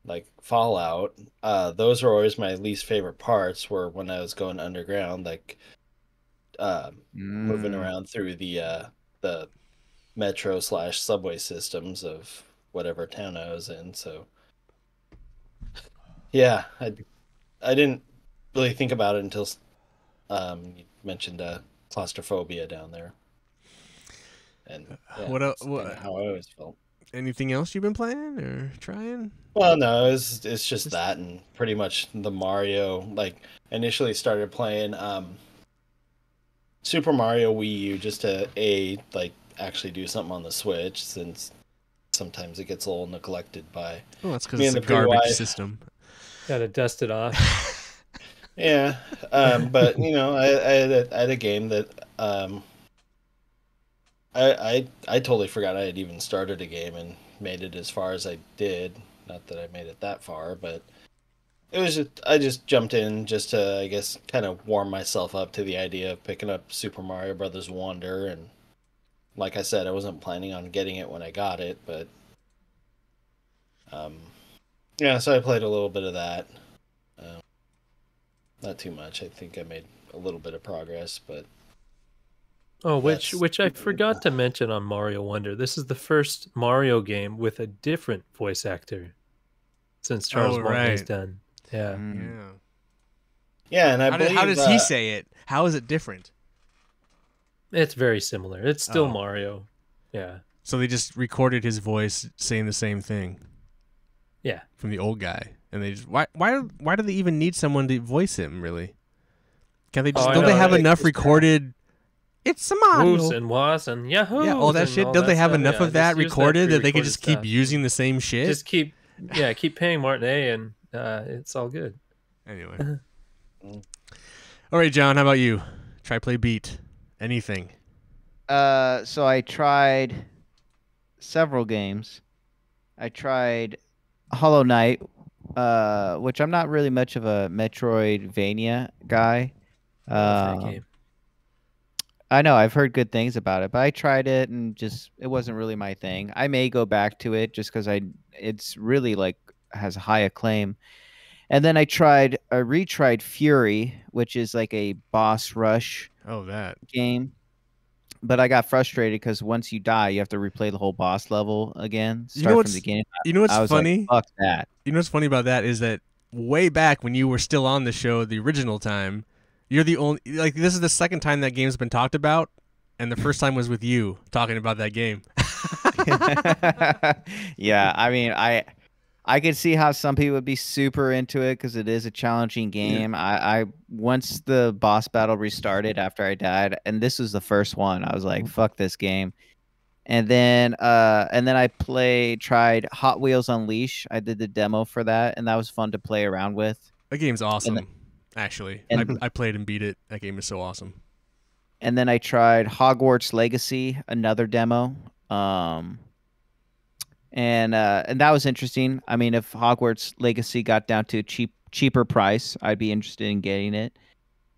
like Fallout, those are always my least favorite parts. Were when I was going underground, like moving around through the metro/subway systems of whatever town I was in. So yeah, I didn't really think about it until you mentioned claustrophobia down there, and yeah, What that's what? kinda how I always felt. Anything else you've been playing or trying? Well, no, it's just that, and pretty much the Mario. Like initially started playing Super Mario Wii U just to like actually do something on the Switch, since sometimes it gets a little neglected by Oh, that's because me it's and a the garbage pre-wife. system. Gotta dust it off. Yeah, but I had a game that I totally forgot I had even started a game and made it as far as I did. Not that I made it that far, but it was I just jumped in just to, I guess, kind of warm myself up to the idea of picking up Super Mario Brothers Wonder. And like I said, I wasn't planning on getting it when I got it, but yeah, so I played a little bit of that. Not too much. I think I made a little bit of progress, but Oh, which That's- which I forgot to mention on Mario Wonder. This is the first Mario game with a different voice actor since Charles Martinet's right. done. Yeah. Yeah. yeah, and I believe How does he say it? How is it different? It's very similar. It's still Oh. Mario. Yeah. So they just recorded his voice saying the same thing Yeah. from the old guy, and they just why do they even need someone to voice him? Really? Can they just I don't know, they have right? enough Just- recorded? It's a Mario. Woos and was and yahoo. Yeah, all that shit. Don't they have enough of that recorded that they could just keep using the same shit? Just keep paying Martinet and it's all good. Anyway. All right, John, how about you? Try play beat. Anything. So I tried several games. I tried Hollow Knight, which I'm not really much of a Metroidvania guy. I love that game. I know I've heard good things about it, but I tried it and just it wasn't really my thing. I may go back to it just because it's really like has high acclaim. And then I retried Fury, which is like a boss rush Oh, that. game. But I got frustrated because once you die, you have to replay the whole boss level again, You know start from what's- the beginning. You know what's I was funny? like, fuck that. You know what's funny about that is that way back when you were still on the show, the original time, you're the only like this is the second time that game's been talked about, and the first time was with you talking about that game. Yeah, I mean, I could see how some people would be super into it because it is a challenging game. I once the boss battle restarted after I died, and this was the first one, I was like, fuck this game. And then I tried Hot Wheels Unleash. I did the demo for that, and that was fun to play around with. That game's awesome. Actually, I played and beat it. That game is so awesome. And then I tried Hogwarts Legacy, another demo. And that was interesting. I mean, if Hogwarts Legacy got down to a cheaper price, I'd be interested in getting it.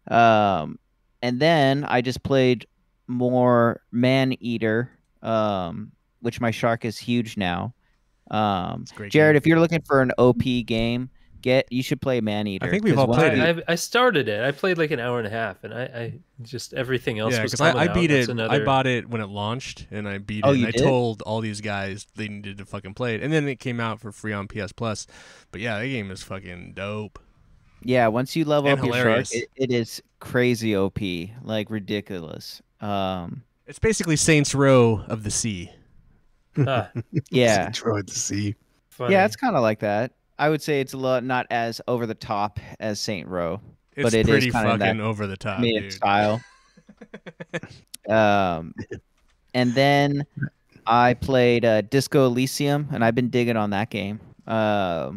And then I just played more Man-Eater, which my shark is huge now. It's a great Jared, game. if you're looking for an OP game, you should play Man-Eater. I think we've all played it. I started it. I played like an hour and a half, and I just everything else Yeah, was because coming I out. beat That's it. I another- bought it when it launched, and I beat it. Oh, and you I did? told all these guys they needed to fucking play it, and then it came out for free on PS Plus. But yeah, that game is fucking dope. Yeah, once you level And up your hilarious. shark, it is crazy OP, like ridiculous. It's basically Saints Row of the sea. Ah, Yeah. Try to see. funny. Yeah, it's kind of like that. I would say it's a lot not as over the top as Saint Row, It's but it pretty is kind of fucking that over the top, mid dude. style. And then I played Disco Elysium, and I've been digging on that game. I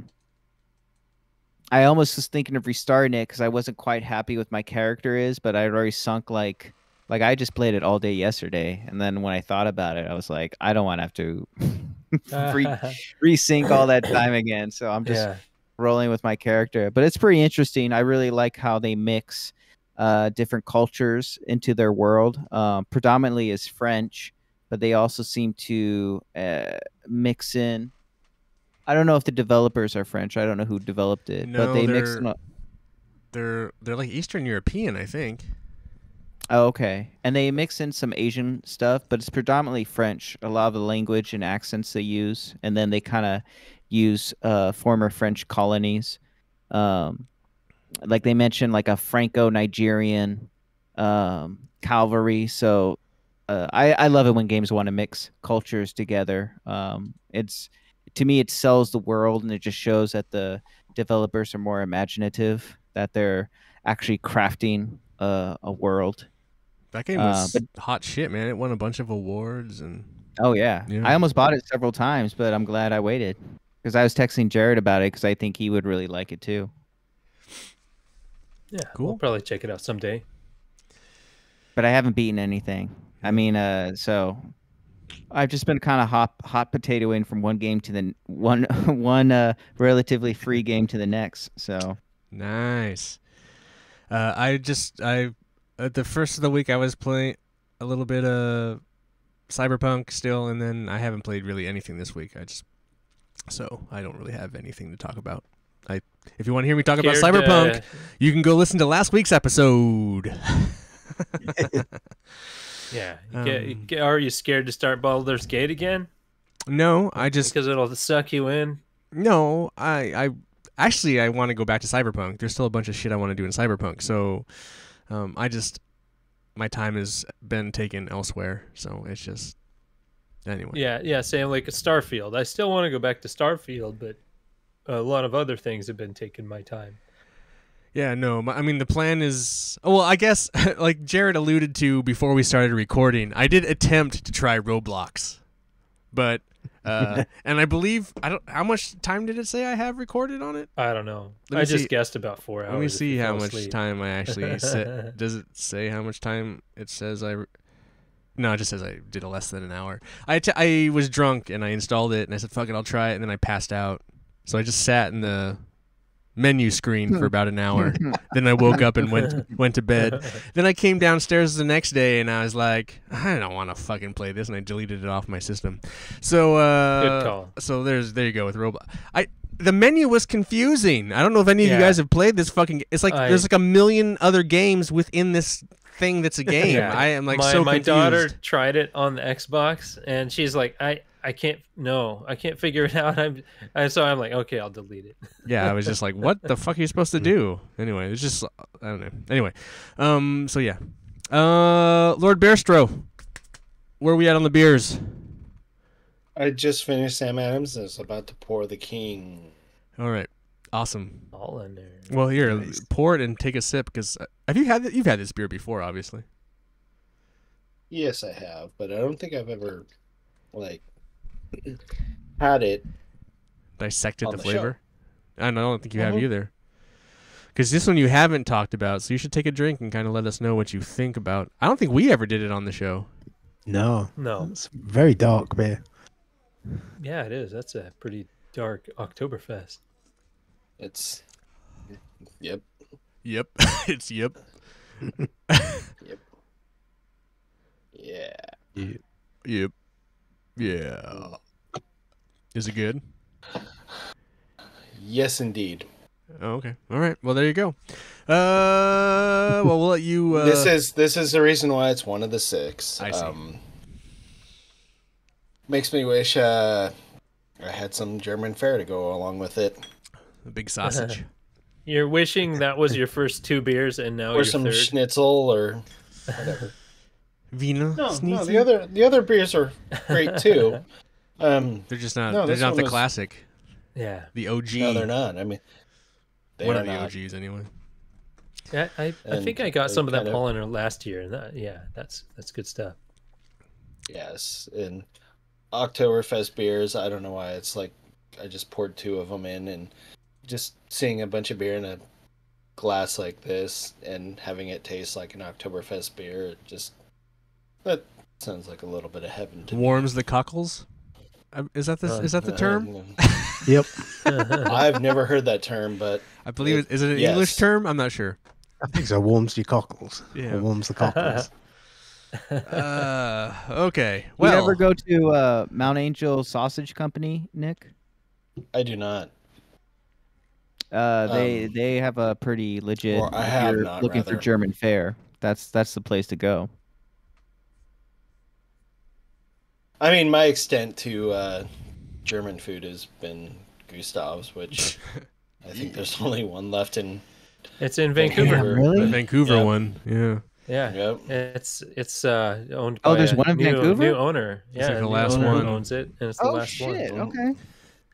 almost was thinking of restarting it because I wasn't quite happy with my character but I'd already sunk like I just played it all day yesterday, and then when I thought about it, I was like, I don't want to have to resync all that time again. So I'm just rolling with my character. But it's pretty interesting. I really like how they mix different cultures into their world. Predominantly is French, but they also seem to mix in. I don't know if the developers are French. I don't know who developed it, No, but they mix them up. They're like Eastern European, I think. Oh, okay. And they mix in some Asian stuff, but it's predominantly French. A lot of the language and accents they use, and then they kind of use former French colonies. Like they mentioned, like a Franco-Nigerian cavalry. So I love it when games want to mix cultures together. It's to me, it sells the world, and it just shows that the developers are more imaginative, that they're actually crafting a world. That game was hot shit, man. It won a bunch of awards and. Oh yeah. I almost bought it several times, but I'm glad I waited because I was texting Jared about it because I think he would really like it too. Yeah, cool. We'll probably check it out someday. But I haven't beaten anything. I mean, so I've just been kind of hot potatoing from one game to the one relatively free game to the next. So nice. At the first of the week I was playing a little bit of Cyberpunk still, and then I haven't played really anything this week. So I don't really have anything to talk about. If you want to hear me talk about Cyberpunk, you can go listen to last week's episode. Yeah. Are you scared to start Baldur's Gate again? No, because it'll suck you in. No, I want to go back to Cyberpunk. There's still a bunch of shit I want to do in Cyberpunk. So, my time has been taken elsewhere. So it's just anyway. Yeah. Same like a Starfield. I still want to go back to Starfield, but a lot of other things have been taking my time. Yeah, no, I mean, the plan is... Well, I guess, like Jared alluded to before we started recording, I did attempt to try Roblox. But, and I believe... How much time did it say I have recorded on it? I don't know. I just guessed about 4 hours. Let me see how much time I actually set. Does it say how much time it says No, it just says I did less than an hour. I was drunk, and I installed it, and I said, fuck it, I'll try it, and then I passed out. So I just sat in the menu screen for about an hour. Then I woke up and went to bed. Then I came downstairs the next day and I was like, I don't want to fucking play this, and I deleted it off my system. So good call. So there you go with Roblox. The menu was confusing. I don't know if any of you guys have played this fucking. It's like there's like a million other games within this thing that's a game. I am like so confused. My daughter tried it on the Xbox and she's like, I can't figure it out. So I'm like, okay, I'll delete it. Yeah, I was just like, what the fuck are you supposed to do? Anyway, it's just, I don't know. Anyway, so yeah. Lord Beerstro, where are we at on the beers? I just finished Sam Adams and it's about to pour the king. All right. Awesome. All in there. Well, here, pour it and take a sip, because you've had this beer before, obviously. Yes, I have, but I don't think I've ever, had it. Dissected the flavor? I don't think you have either. Because this one you haven't talked about, so you should take a drink and kind of let us know what you think about. I don't think we ever did it on the show. No. It's very dark beer. Yeah, it is. That's a pretty dark Oktoberfest. It's... Yep. It's yep. Yep. Yeah. Yep. Yeah. Is it good? Yes, indeed. Oh, okay. All right. Well, there you go. Well, we'll let you. This is the reason why it's one of the 6. I see. Makes me wish I had some German fare to go along with it. A big sausage. You're wishing that was your first 2 beers, and now or your some third? schnitzel or whatever. Wiener. No, the other beers are great too. They're just not. They're not the classic. Yeah. The OG. No, they're not. I mean, they One are of the not. OGs anyway. Yeah, I think I And got they some of that kind of- Paulaner last year, and that's good stuff. Yes, and Oktoberfest beers. I don't know why. It's like I just poured 2 of them in, and just seeing a bunch of beer in a glass like this and having it taste like an Oktoberfest beer, that sounds like a little bit of heaven to Warms the cockles. Is that the term? Yep. I've never heard that term, but I believe is it an yes. English term? I'm not sure. I think so. Warms your cockles. Yeah. Or warms the cockles. Okay. You Well, ever go to Mount Angel Sausage Company, Nick? I do not. They have a pretty legit. Or I if have you're not, looking for rather. German fare. That's the place to go. I mean, my extent to German food has been Gustav's, which I think there's only one left in It's in Vancouver. Damn, really? the Vancouver Yep. one. Yeah. Yeah. Yep. It's owned Oh, by there's a one in Vancouver? new owner. It's Yeah, like the new last owner one. owns it, and it's the last one. Okay.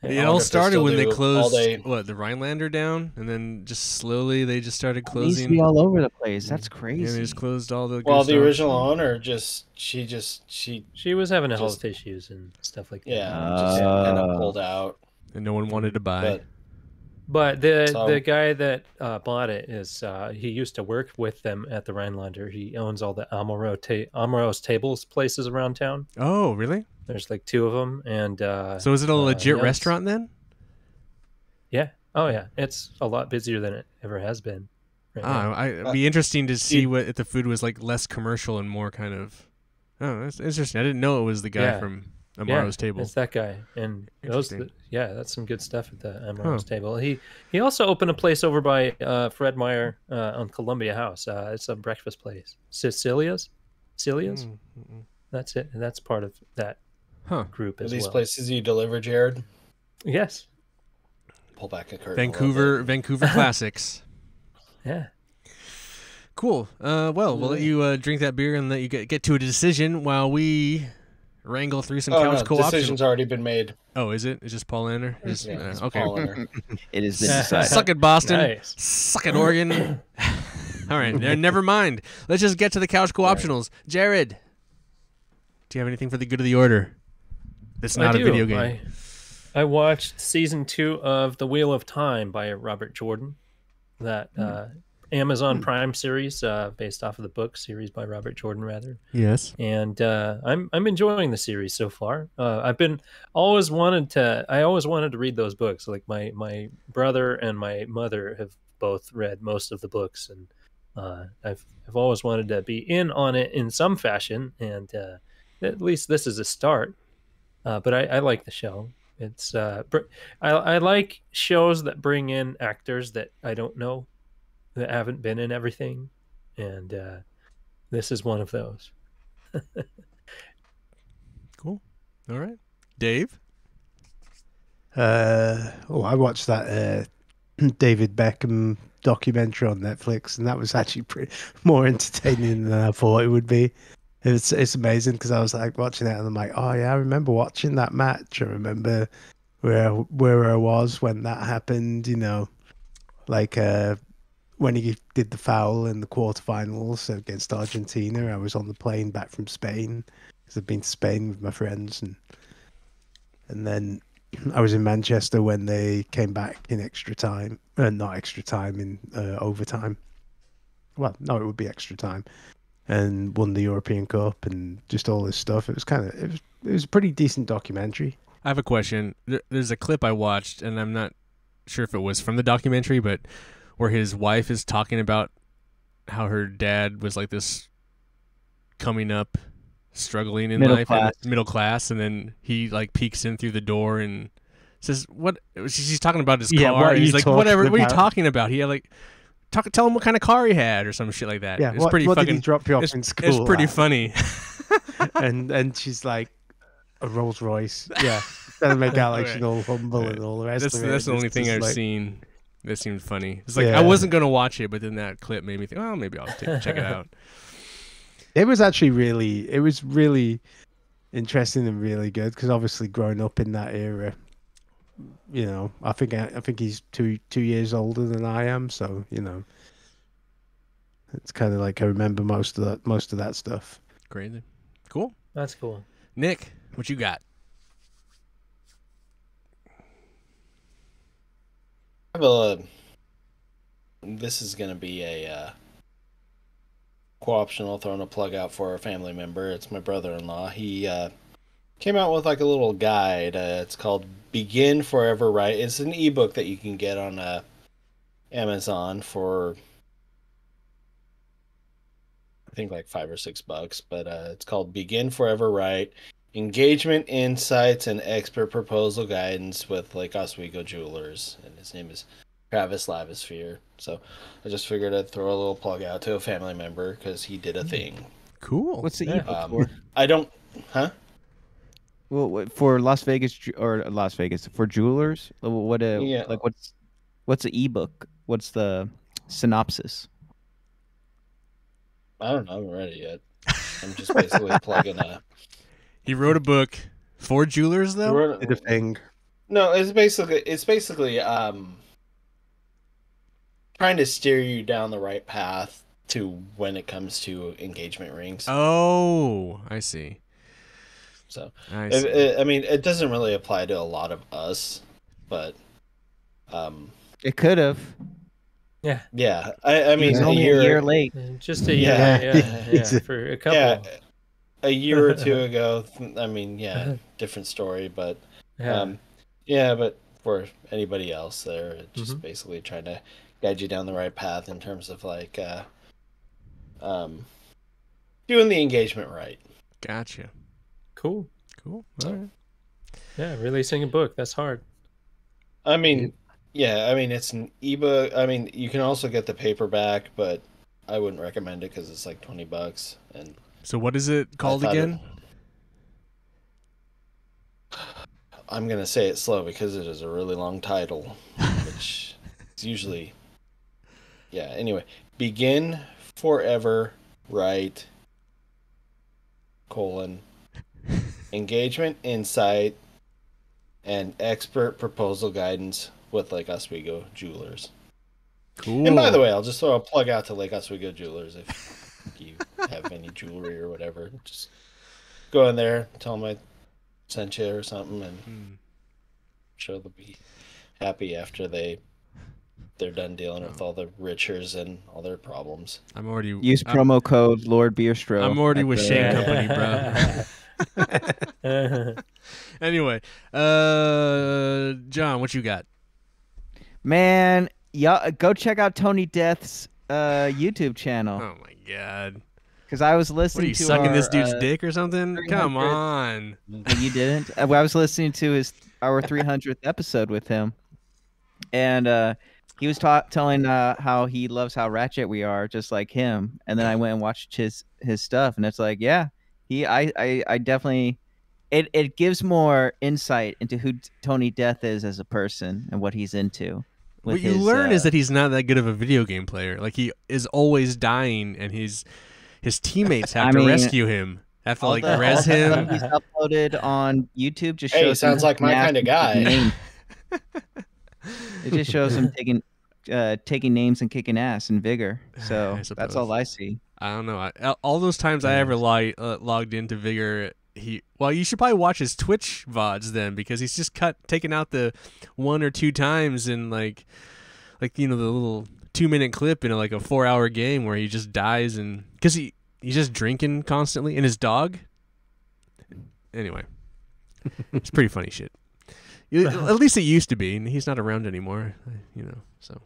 It I all wonder if they started still when they do closed all-day- the Rhinelander down, and then just slowly they just started It needs to be closing. all over the place. That's Yeah, crazy. they just closed all the. Well, the Gustavs. original owner she She was having Just- health issues and stuff like that. just kind of pulled out. and no one wanted to buy. But But the So- guy that bought it is he used to work with them at the Rhinelander. He owns all the Amoros tables places around town. Oh, really? There's like 2 of them, and So is it a legit yeah, restaurant then? Yeah. Oh yeah, it's a lot busier than it ever has been. Right now. It'd be interesting to see what if the food was like less commercial and more kind of. Oh, that's interesting. I didn't know it was the guy Yeah. from Yeah, Amaro's table. it's that guy, and Interesting. that's some good stuff at the Amaro's table. He also opened a place over by Fred Meyer on Columbia House. It's a breakfast place, Celia's. That's it, and that's part of that Huh. group are as these well. places you deliver, Jared? Yes, Pull back a curtain. Vancouver classics. yeah. Cool. Well, we'll let you drink that beer and let you get to a decision while we wrangle through some Oh, couch no, co-op. decision's already been made. Oh, is it? It's just Paul Lander? Just, Yeah, it's okay. Paul Leonard. It has been decided. Suck it, Boston. Nice. Suck it, Oregon. All right, never mind. Let's just get to the couch co-optionals. Jared, do you have anything for the good of the order? That's not I a do. video game. I watched season 2 of The Wheel of Time by Robert Jordan, that Amazon Prime series based off of the book series by Robert Jordan, rather. Yes. And I'm enjoying the series so far. I always wanted to read those books. Like my brother and my mother have both read most of the books, and I've always wanted to be in on it in some fashion. And at least this is a start. But I like the show. It's I like shows that bring in actors that I don't know, that haven't been in everything, and this is one of those. Cool. All right. Dave? I watched that David Beckham documentary on Netflix, and that was actually more entertaining than I thought it would be. It's amazing because I was like watching it and I'm like, oh yeah, I remember watching that match. I remember where I was when that happened. You know, like when he did the foul in the quarterfinals against Argentina. I was on the plane back from Spain because I've been to Spain with my friends, and then I was in Manchester when they came back in extra time, not extra time, in overtime. Well, no, it would be extra time. And won the European Cup and just all this stuff. It was a pretty decent documentary. I have a question. There's a clip I watched, and I'm not sure if it was from the documentary, but where his wife is talking about how her dad was like this coming up, struggling in Middle life, class. and middle class, and then he like peeks in through the door and says, "What?" She's talking about his Yeah, car. what are and he's you like, talking "Whatever. What are you about?" talking about?" He had like. Tell him what kind of car he had or some shit like that. Yeah, It's pretty what fucking. did he drop you off it's, in school? it's pretty at? funny. and she's like, a Rolls Royce. Yeah, that'll make out like she's all humble and all the rest That's of it. that's the only It's thing just I've like- seen that seemed funny. It's like Yeah. I wasn't gonna watch it, but then that clip made me think, oh, maybe I'll check it out. It was actually really interesting and really good because obviously growing up in that era, you know, I think he's two years older than I am, so you know, it's kind of like I remember most of that stuff. Crazy. Cool. That's cool. Nick, what you got? This is gonna be a co-optional, throwing a plug out for a family member. It's my brother-in-law. He came out with like a little guide. It's called Begin Forever Right. It's an ebook that you can get on Amazon for I think like $5 or $6, but it's called Begin Forever Right. Engagement, Insights, and Expert Proposal Guidance with Lake Oswego Jewelers, and his name is Travis Lavisphere. So I just figured I'd throw a little plug out to a family member because he did a thing. Cool. What's the Yeah. ebook for? I don't, huh? Well, for Las Vegas for jewelers. What Yeah. like what's the ebook? What's the synopsis? I don't know. I haven't read it yet. I'm just basically plugging a. He wrote a book for jewelers, though. Did a thing. No, it's basically trying to steer you down the right path to when it comes to engagement rings. Oh, I see. So I see. I mean, it doesn't really apply to a lot of us, but It could have. Yeah. yeah. I mean, He's only a year late. Just a year. Yeah. Yeah. For a couple. Yeah, a year or two ago. I mean, yeah, different story, but Yeah. yeah, but for anybody else, there, it's just Mhm. basically trying to guide you down the right path in terms of like doing the engagement right. Gotcha. Cool. Cool. All right. Yeah. Releasing a book. That's hard. I mean, yeah, I mean it's an ebook. I mean, you can also get the paperback, but I wouldn't recommend it because it's like $20. And So what is it called thought again? I'm gonna say it slow because it is a really long title, which is usually, yeah. Anyway, Begin Forever Right, engagement, insight, and expert proposal guidance with Lake Oswego Jewelers. Cool. And by the way, I'll just throw a plug out to Lake Oswego Jewelers if you have any jewelry or whatever. Just go in there, tell them I sent you or something, and I'm sure they'll be happy after they're done dealing with all the riches and all their problems. I'm already Use promo code Lord Beerstro. I'm already with Shane Yeah. Company, bro. Anyway, John, what you got? Man, yeah, go check out Tony Death's YouTube channel Oh my god. because I was What are listening you to sucking our, this dude's dick or something? 300. Come on. You didn't. I was listening to our 300th episode with him, and he was telling how he loves how ratchet we are, just like him. And then I went and watched his stuff, and it's like, yeah, I definitely. It gives more insight into who Tony Death is as a person and what he's into. What you learn is that he's not that good of a video game player. Like he is always dying, and his teammates have to rescue him. Have to like res him. He's uploaded on YouTube. Just Hey, shows sounds him like my taking kind of guy. names. It just shows him taking names and kicking ass and vigor. So I that's all I see. I don't know. All those times I ever logged into Vigor, you should probably watch his Twitch VODs then, because he's just taken out the 1 or 2 times in like the little 2-minute clip in like a 4-hour game where he just dies, and because he's just drinking constantly, and his dog. Anyway, it's pretty funny shit. At least it used to be, and he's not around anymore. So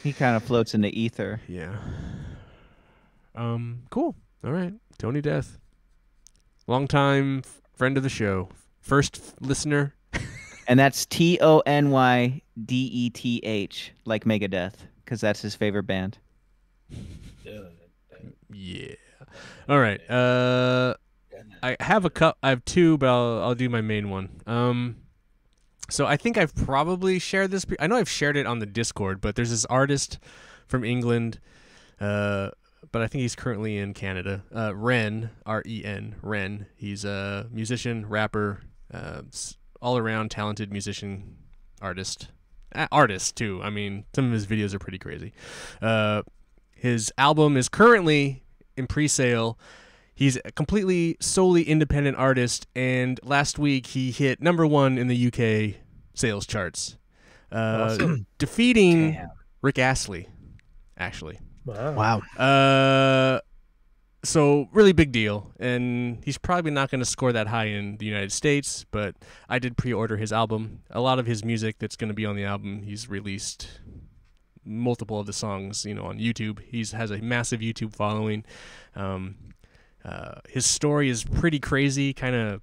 He kind of floats in the ether. yeah. Cool. All right, Tony Death. Longtime friend of the show. First listener. And that's TonyDETH, like Megadeth, because that's his favorite band. Yeah. All right. I have I have 2, but I'll do my main one. So I think I've probably shared this. I know I've shared it on the Discord, but there's this artist from England, but I think he's currently in Canada. Ren, R-E-N, Ren. He's a musician, rapper, all-around talented musician, artist too. I mean, some of his videos are pretty crazy. His album is currently in pre-sale. He's a completely solely independent artist, and last week he hit #1 in the UK sales charts, Awesome. defeating Damn. Rick Astley, actually. Wow. Wow. So really big deal, and he's probably not going to score that high in the United States, but I did pre-order his album. A lot of his music that's going to be on the album, he's released multiple of the songs, on YouTube. He has a massive YouTube following. His story is pretty crazy, kind of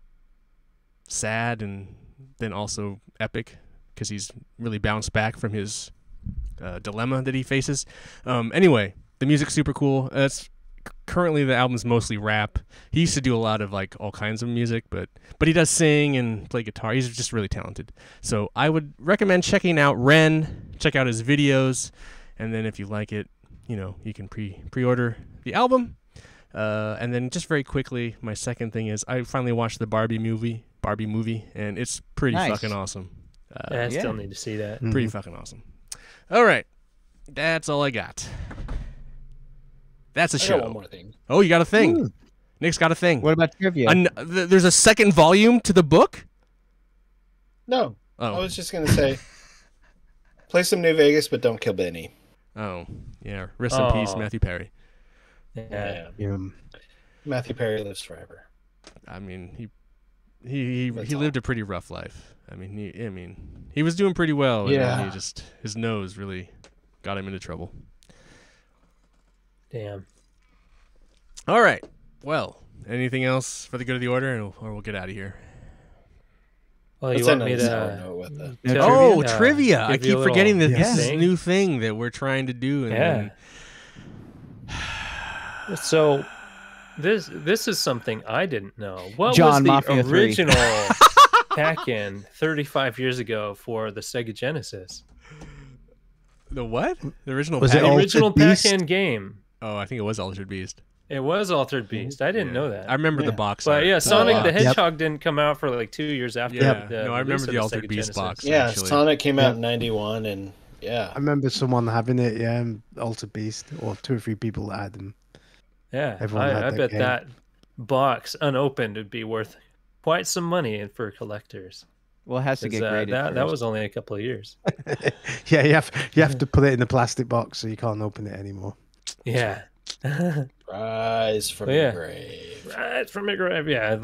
sad, and then also epic because he's really bounced back from his dilemma that he faces. Anyway, the music's super cool. Currently the album's mostly rap. He used to do a lot of like all kinds of music, but he does sing and play guitar. He's just really talented. So I would recommend checking out Ren. Check out his videos, and then if you like it, you can pre-order the album. And then just very quickly, my second thing is I finally watched the Barbie movie, and it's pretty Nice. fucking awesome. I still need to see that. Pretty fucking awesome. All right, that's all I got. That's a I show. got one more thing. Oh, you got a thing. Ooh. Nick's got a thing. What about trivia? There's a second volume to the book? No, Oh. I was just gonna say, play some New Vegas, but don't kill Benny. Oh, yeah. Rest in peace, Oh. Matthew Perry. Yeah. Yeah. Matthew Perry lives forever. I mean, he That's lived all. a pretty rough life. I mean, he was doing pretty well. And Yeah. then his nose really got him into trouble. Damn. All right. Well, anything else for the good of the order, or we'll get out of here. Well, you Let's want end me on a sour to? note with the- No Oh, trivia? trivia! I give you keep a forgetting that little this is a thing. new thing that we're trying to do. And Yeah. then- So, this is something I didn't know. What John was Mafia the 3. original pack-in 35 years ago for the Sega Genesis? The what? The original Was it pack-in? The Altered original Beast? pack-in game. Oh, I think it was Altered Beast. It was Altered Beast. I didn't Yeah. know that. I remember the Yeah. box. But art. yeah, Sonic the Yep. Hedgehog didn't come out for like 2 years after. Yeah. the No, I release remember of the Altered Sega Beast Genesis. box. Yeah, Actually. Sonic came out Yeah. in '91, and yeah, I remember someone having it, Altered Beast, or 2 or 3 people that had them. Yeah, Everyone had I that bet game. that box unopened would be worth quite some money for collectors. Well, it has to 'Cause, get graded. that first. was only a couple of years. Yeah, you have to put it in a plastic box so you can't open it anymore. Yeah. rise from Yeah. the grave. Right from your grave. Yeah,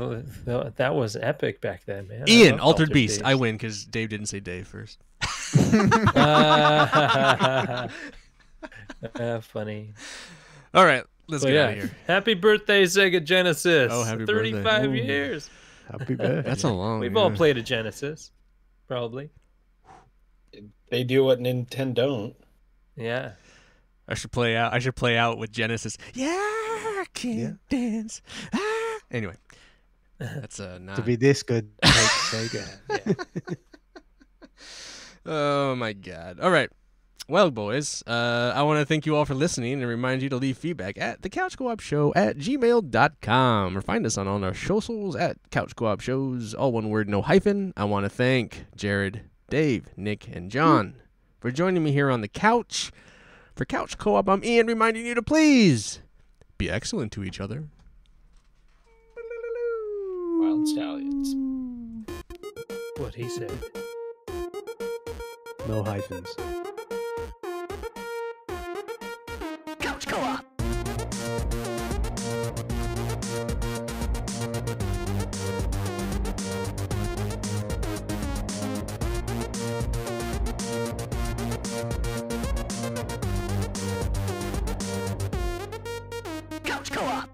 that was epic back then, man. I Ian, loved Altered Beast. I win because Dave didn't say Dave first. Funny. All right, let's But get yeah, out of here. happy birthday, Sega Genesis. Oh, happy birthday. 35 Ooh. years. Happy birthday. That's a long. We've yeah. all played a Genesis, probably. They do what Nintendo don't. Yeah. I should play out with Genesis. Yeah, I can dance. Ah. Anyway, that's not. To be this good, takes Sega. Oh my god. All right. Well, boys, I want to thank you all for listening and remind you to leave feedback at thecouchcoopshow@gmail.com or find us on all our socials at Couch Co-op Shows, all one word, no hyphen. I want to thank Jared, Dave, Nick, and John for joining me here on the couch. For Couch Co-op, I'm Ian reminding you to please be excellent to each other. Wild Stallions. What he said. No hyphens. Couch Co-op. Couch Co-op.